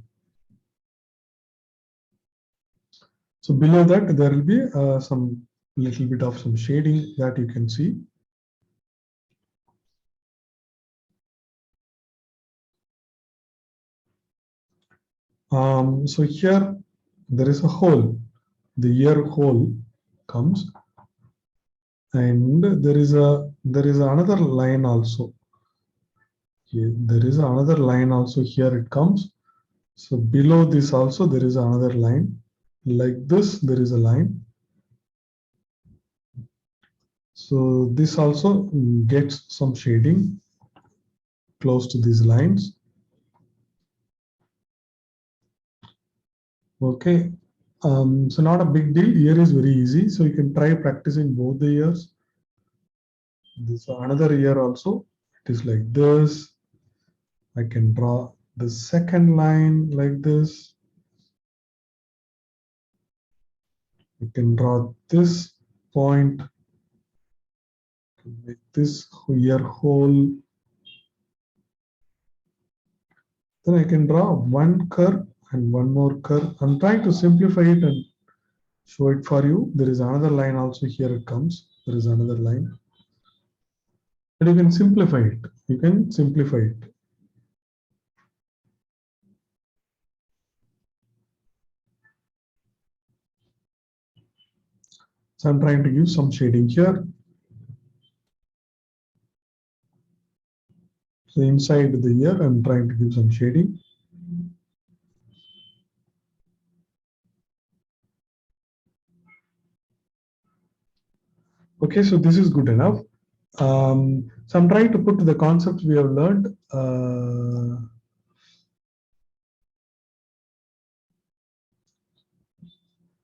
B: So below that there will be some little bit of some shading that you can see. So here there is a hole. The year hole comes, and there is another line also. Here, there is another line also. Here it comes. So below this also there is another line. Like this, there is a line. So this also gets some shading close to these lines. Okay. So not a big deal. Year is very easy. So you can try practicing both the years. This another year also. It is like this. I can draw the second line like this. I can draw this point, make this year hole. Then I can draw one curve and one more curve. I'm trying to simplify it and show it for you. There is another line also. Here it comes. There is another line. And you can simplify it. You can simplify it. So I'm trying to give some shading here. So inside the year, I'm trying to give some shading. Okay, so this is good enough. So I'm trying to put the concepts we have learned.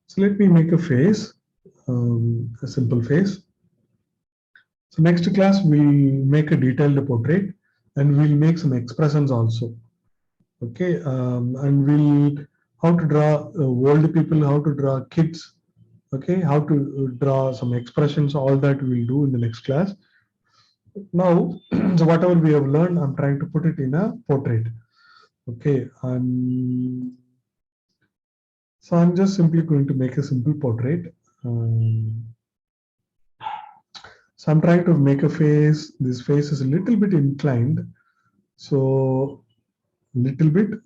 B: So let me make a face, a simple face. So next class, we'll make a detailed portrait and we'll make some expressions also. Okay, and we'll how to draw old people, how to draw kids. Okay, how to draw some expressions, all that we'll do in the next class. Now, so whatever we have learned, I'm trying to put it in a portrait. Okay, so I'm just simply going to make a simple portrait. So I'm trying to make a face. This face is a little bit inclined. So little bit, it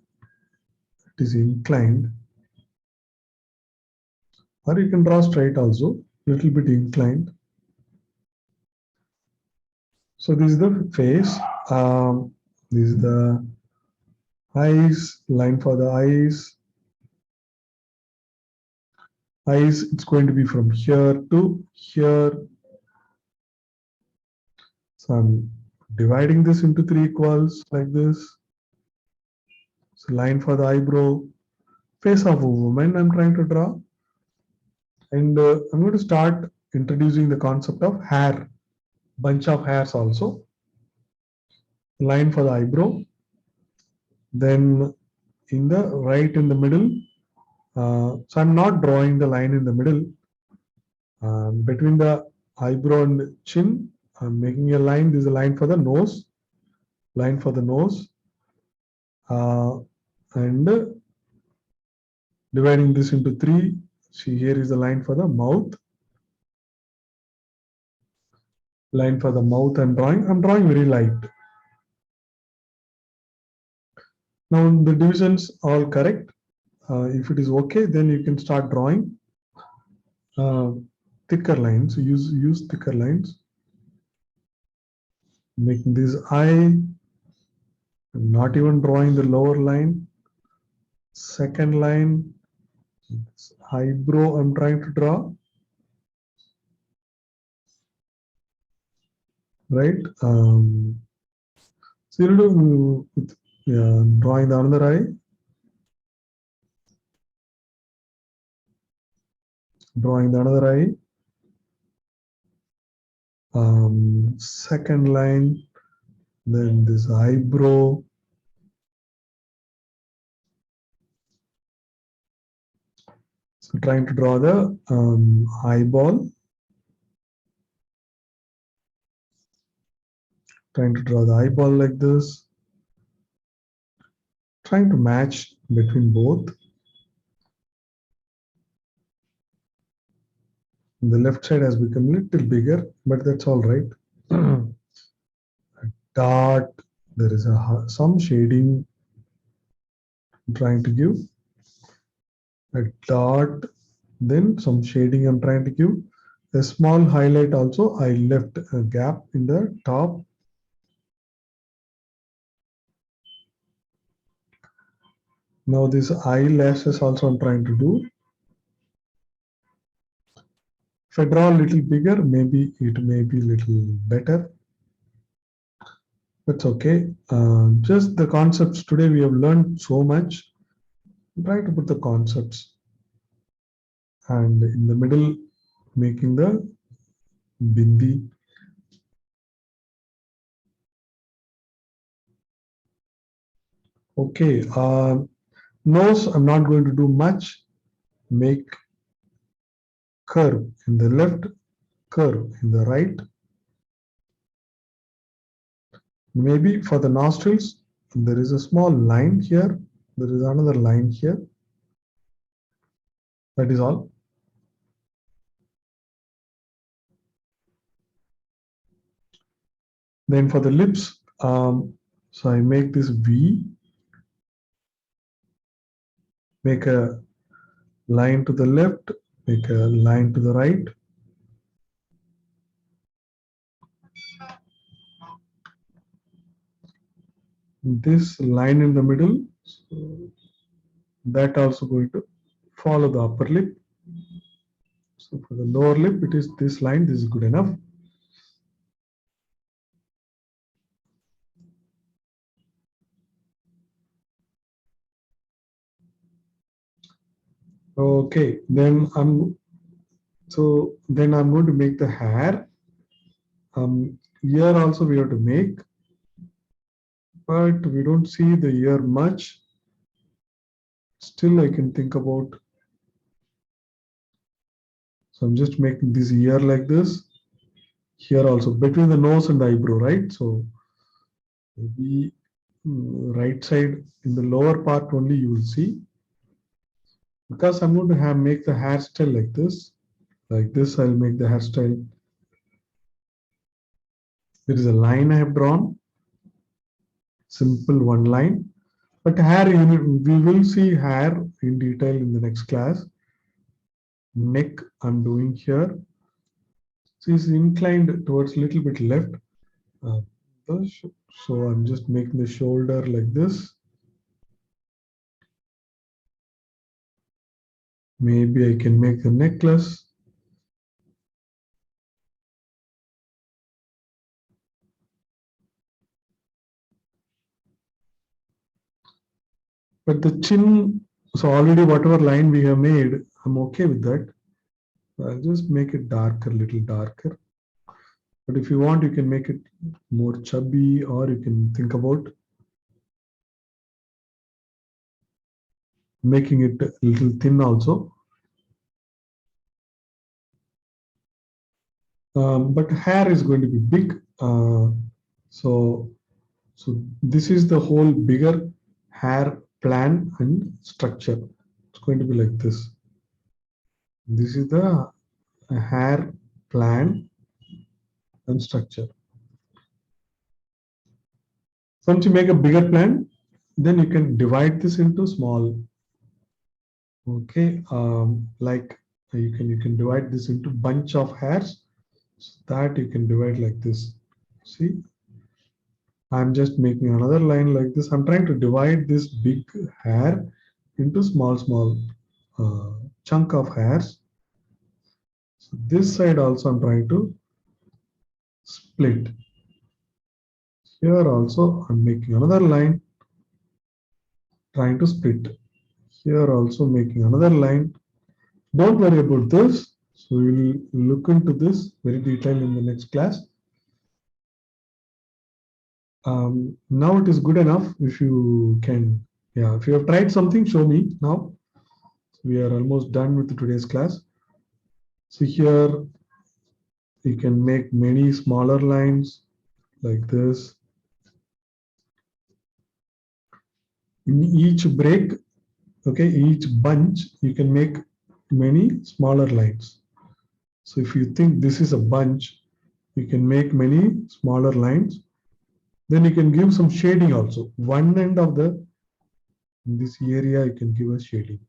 B: is inclined. Or you can draw straight also, little bit inclined. So this is the face. This is the eyes, line for the eyes. Eyes, it's going to be from here to here. So I'm dividing this into 3 equals like this. So line for the eyebrow, face of a woman I'm trying to draw. And I'm going to start introducing the concept of hair, bunch of hairs also. Line for the eyebrow. Then in the right in the middle, so I'm not drawing the line in the middle. Between the eyebrow and chin, I'm making a line. This is a line for the nose. Line for the nose. And dividing this into 3. See, here is the line for the mouth. Line for the mouth I'm drawing. I'm drawing very light. Now the divisions all correct. If it is okay, then you can start drawing thicker lines. Use thicker lines. Making this eye, I'm not even drawing the lower line. Second line, eyebrow I'm trying to draw. Right? So you do with drawing the another eye. Drawing the another eye. Second line, then this eyebrow. So trying to draw the eyeball. Trying to draw the eyeball like this. Trying to match between both. The left side has become a little bigger, but that's all right. A dot, there is some shading I'm trying to give. A dot, then some shading I'm trying to give. A small highlight also, I left a gap in the top. Now this eyelashes also I'm trying to do. If I draw a little bigger, maybe it may be a little better. That's okay. Just the concepts today we have learned so much. Try to put the concepts. And in the middle, making the bindi. Okay. Nose, I'm not going to do much. Make curve in the left, curve in the right. Maybe for the nostrils, there is a small line here. There is another line here. That is all. Then for the lips, so I make this V, make a line to the left, make a line to the right. This line in the middle, so that also going to follow the upper lip. So for the lower lip, it is this line. This is good enough. Okay, then I'm going to make the hair. Ear also we have to make, but we don't see the ear much. Still, I can think about. So I'm just making this ear like this. Here also between the nose and the eyebrow, right? So the right side in the lower part only you will see. Because I'm going to make the hairstyle like this. Like this, I'll make the hairstyle. There is a line I have drawn. Simple one line. But hair, we will see hair in detail in the next class. Neck, I'm doing here. So it's inclined towards a little bit left. So I'm just making the shoulder like this. Maybe I can make the necklace. But the chin, so already whatever line we have made, I'm okay with that. I'll just make it darker, little darker. But if you want, you can make it more chubby, or you can think about making it a little thin also. But hair is going to be big. So this is the whole bigger hair plan and structure. It's going to be like this. This is the hair plan and structure. Once you make a bigger plan, then you can divide this into small. Okay, like you can divide this into bunch of hairs, so that you can divide like this. See, I'm just making another line like this. I'm trying to divide this big hair into small chunk of hairs. So this side also I'm trying to split. Here also I'm making another line, trying to split. Here also making another line. Don't worry about this. So we'll look into this very detailed in the next class. Now it is good enough. If you can, yeah, if you have tried something, show me now. We are almost done with today's class. So here you can make many smaller lines like this. In each break, okay, each bunch, you can make many smaller lines. So if you think this is a bunch, you can make many smaller lines. Then you can give some shading also. One end of this area, you can give a shading.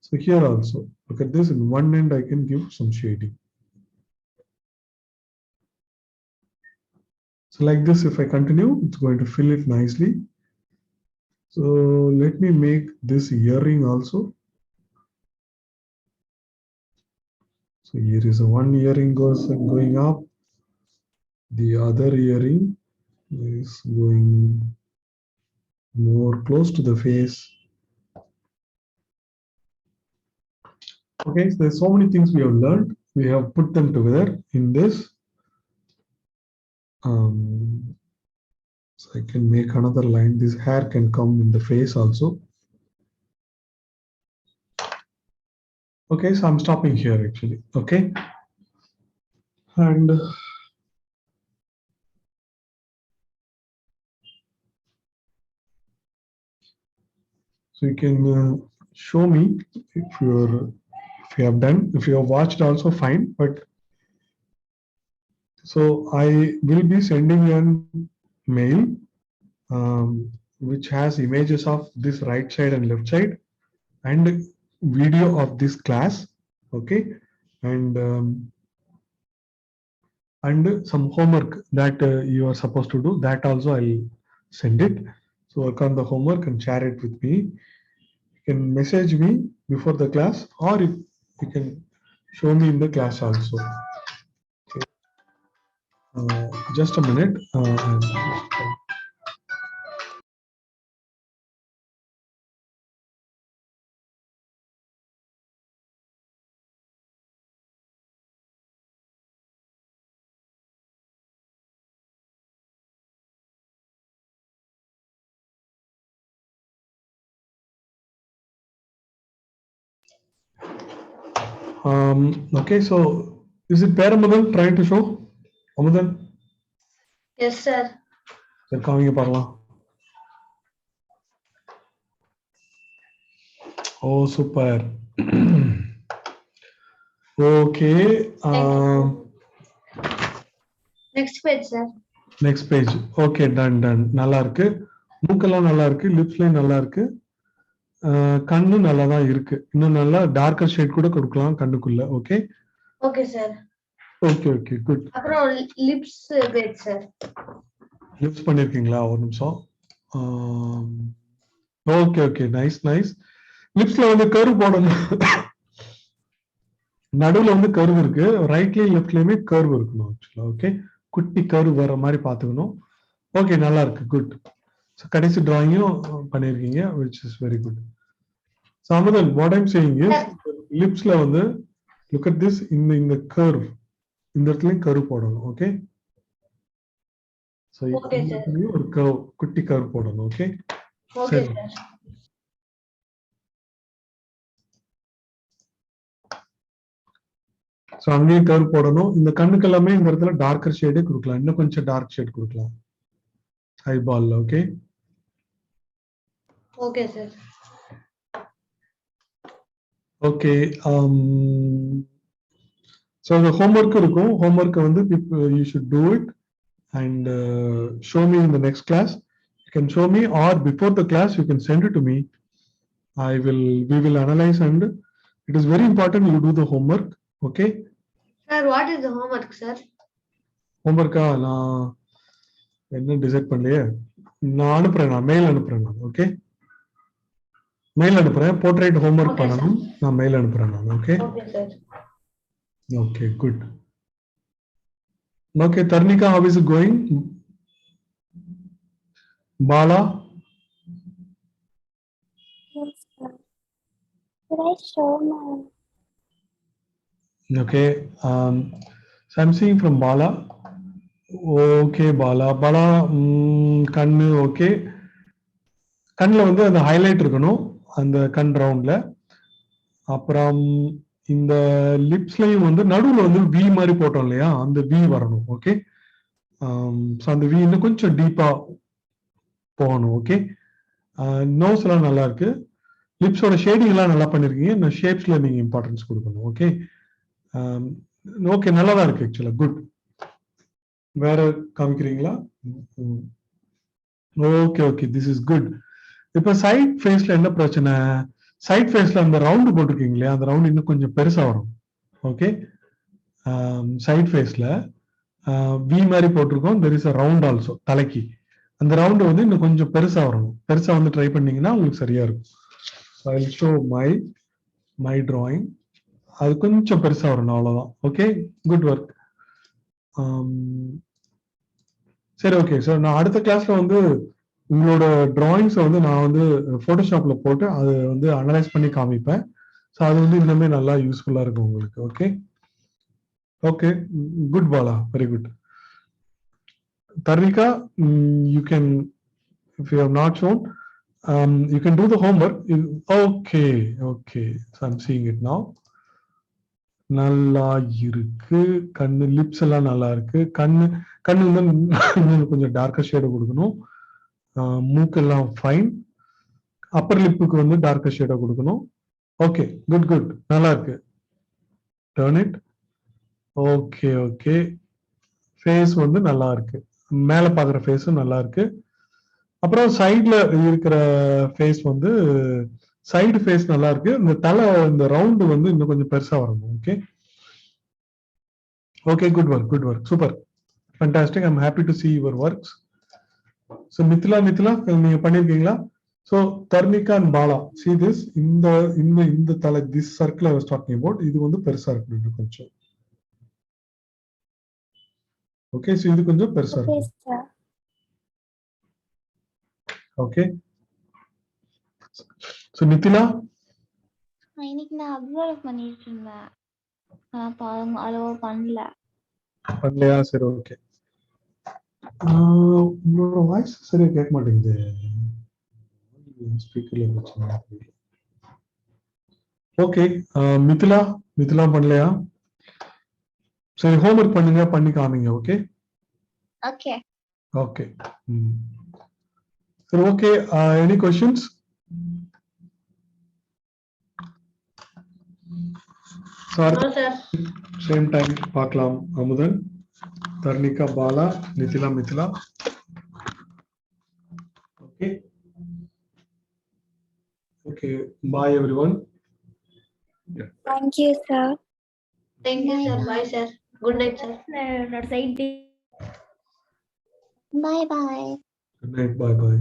B: So here also, look at this. In one end, I can give some shading. So like this, if I continue, it's going to fill it nicely. So let me make this earring also. So here is a one earring going up. The other earring is going more close to the face. Okay, so there's so many things we have learned. We have put them together in this. So I can make another line. This hair can come in the face also. Okay, so I'm stopping here actually. Okay. And so you can show me if you have done, if you have watched also fine, but so I will be sending an mail which has images of this right side and left side and video of this class, okay, and some homework that you are supposed to do, that also I'll send it. So work on the homework and share it with me. You can message me before the class, or you can show me in the class also. Okay. Just a minute. Okay, so is it Paramadan trying to show? Amadan?
A: Yes, sir.
B: Sir, coming parla. Oh, super. Okay.
A: Thank you. Next page, sir.
B: Next page. Okay, done. நல்லா இருக்கு. மூக்கெல்லாம் நல்லா இருக்கு. லிப்ஸ்லயும் நல்லா இருக்கு. கண்ணு நல்லா தான் இருக்கு. இன்னும் நல்லா டார்க்கர் ஷேட் கூட கொடுக்கலாம் கண்ணுக்குள்ள. Okay.
A: Okay sir.
B: Okay good.
A: அப்புறம் லிப்ஸ் பேட் சார்.
B: லிப்ஸ் பண்ணிருக்கீங்களா? ஒரு நிமிஷம். Okay nice. லிப்ஸ்ல வந்து கர்வ் போடணும். நடுவுல வந்து கர்வ் இருக்கு. ரைட்லயும் லெஃப்ட்லயுமே கர்வ் இருக்கணும் ஆக்சுவலா. ஓகே. குட்டி கர்வ் வர மாதிரி பாத்துக்கணும். ஓகே, நல்லா இருக்கு. குட். கடைசி டிராயிங்கும் பண்ணிருக்கீங்க, which is very good. So Amadan, what I'm saying is, lipsல வந்து look at this, இந்த curve, இந்த இடத்துலயும் curve போடணும். ஓகே. So ஒரு curve, குட்டி curve போடணும். ஓகே.
A: Okay sir.
B: So அங்கேயும் curve போடணும். இந்த கண்ணுக்கு எல்லாமே இந்த இடத்துல டார்க்கர் ஷேடே கொடுக்கலாம். இன்னும் கொஞ்சம் டார்க் ஷேட் கொடுக்கலாம் ஐபால்ல. Okay.
A: Okay sir.
B: Okay. So the homework இருக்கும். Homework வந்து you should do it and show me in the next class. You can show me, or before the class you can send it to me. We will analyze, and it is very important you do the homework. Okay.
A: Sir, what is the homework, sir?
B: ஹோம்ஒர்க்கா நான் என்ன decide பண்ணலையே. நான் அனுப்புறேன், நான் mail அனுப்புறேன் நான். Okay, mail அனுப்புறேன். Portrait homework
A: Okay, sir.
B: பண்ணணும், நான் மெயில் அனுப்புறேன் நான். Okay
A: Okay, sir.
B: Okay good. Okay Dharnika, how is it going? Bala,
D: Yes, sir. Should I show my
B: okay. So I'm seeing from Bala. Okay, Bala. Bala, கண்ணு okay. கண்ணில் வந்து அந்த highlight இருக்கணும் அந்த கண் ரவுண்ட்ல. அப்புறம் இந்த லிப்ஸ்லையும் வந்து நடுவில் வந்து வி மாதிரி போட்டோம் இல்லையா, அந்த வி வரணும். ஓகே, ஸோ அந்த வி இன்னும் கொஞ்சம் டீப்பா போகணும். ஓகே, நோஸ் எல்லாம் நல்லா இருக்கு. லிப்ஸோட ஷேடிங் எல்லாம் நல்லா பண்ணிருக்கீங்க. இந்த ஷேப்ஸ்ல நீங்க இம்பார்ட்டன்ஸ் கொடுக்கணும். ஓகே ஓகே, நல்லா தான் இருக்கு ஆக்சுவலா. குட். வேற காமிக்கிறீங்களா? Okay okay, this is good. இப்ப சைட் ஃபேஸ்ல என்ன பிரச்சனை? சைட் ஃபேஸ்ல அந்த ரவுண்டு போட்டிருக்கீங்க இல்லையா, அந்த ரவுண்ட் இன்னும் கொஞ்சம் பெருசா வரும். ஓகே, சைட் ஃபேஸ்ல வி மாதிரி போட்டிருக்கோம். There is a round also தலைக்கு. அந்த ரவுண்டு வந்து இன்னும் கொஞ்சம் பெருசா வரணும். பெருசா வந்து ட்ரை பண்ணீங்கன்னா உங்களுக்கு சரியா இருக்கும். I will show my drawing. அது கொஞ்சம் பெருசா வரணும், அவ்வளவுதான். Okay, good work. சரி ஓகே. ஸோ நான் அடுத்த கிளாஸ்ல வந்து உங்களோட டிராயிங்ஸை வந்து நான் வந்து போட்டோஷாப்ல போட்டு அதை வந்து அனலைஸ் பண்ணி காமிப்பேன். ஸோ அது வந்து இன்னுமே நல்லா யூஸ்ஃபுல்லா இருக்கும் உங்களுக்கு. Okay okay, good Bala, very good. Tarnika, you can, if you have not shown, you can do the homework. Okay, okay. So I'm seeing it now. நல்லா இருக்கு. கண்ணு லிப்ஸ் எல்லாம் நல்லா இருக்கு. கண்ணு வந்து கொஞ்சம் டார்க்கர் ஷேடு கொடுக்கணும். மூக்கெல்லாம் ஃபைன். அப்பர் லிப்புக்கு வந்து டார்க்கர் ஷேடை கொடுக்கணும். ஓகே, குட் குட், நல்லா இருக்கு. Turn it. Okay okay, face வந்து நல்லா இருக்கு. மேல பாக்குற ஃபேஸும் நல்லா இருக்கு. அப்புறம் சைட்ல இருக்கிற ஃபேஸ் வந்து சைடு ஃபேஸ் நல்லா இருக்கு. இந்த தலை, இந்த ரவுண்டு வந்து இன்னும் கொஞ்சம் பெருசா வரணும். Okay okay, good work, good work, super, fantastic. I'm happy to see your works. So Mithila நீங்க பண்ணிருக்கீங்களா? So Tharnika and Bala, see this, இந்த தலை, this circle I was talking about, இது வந்து பெருசா இருக்கு இன்னும் கொஞ்சம். ஓகே, ஸோ இது கொஞ்சம் பெருசா
D: okay,
B: இருக்கு.
D: sir?
B: ஓகே, ஸோ மித்திலா,
D: இன்னைக்கு நான் அப்சர்வ் பண்ணிட்டு இருந்தேன். பாருங்க, அலோவ் பண்ணல.
B: பண்ணலையா? சரி ஓகே. உங்களோட வாய்ஸ் சரியா கேட்க மாட்டேங்குது. ஸ்பீக்கர்ல வச்சு. ஓகே, மித்திலா பண்ணலையா? சரி, ஹோம்ஒர்க் பண்ணுங்க, பண்ணி காமிங்க. Okay
D: okay.
B: ஓகே, சரி okay. Any questions? Sir,
A: No, sir.
B: Same time பார்க்கலாம். Amudhan, Tharnika, Bala, Mithila. Okay okay, bye everyone.
D: Thank you, sir.
A: Thank you, sir. Bye, sir. Good night, sir.
D: Bye bye.
B: Good night, bye bye.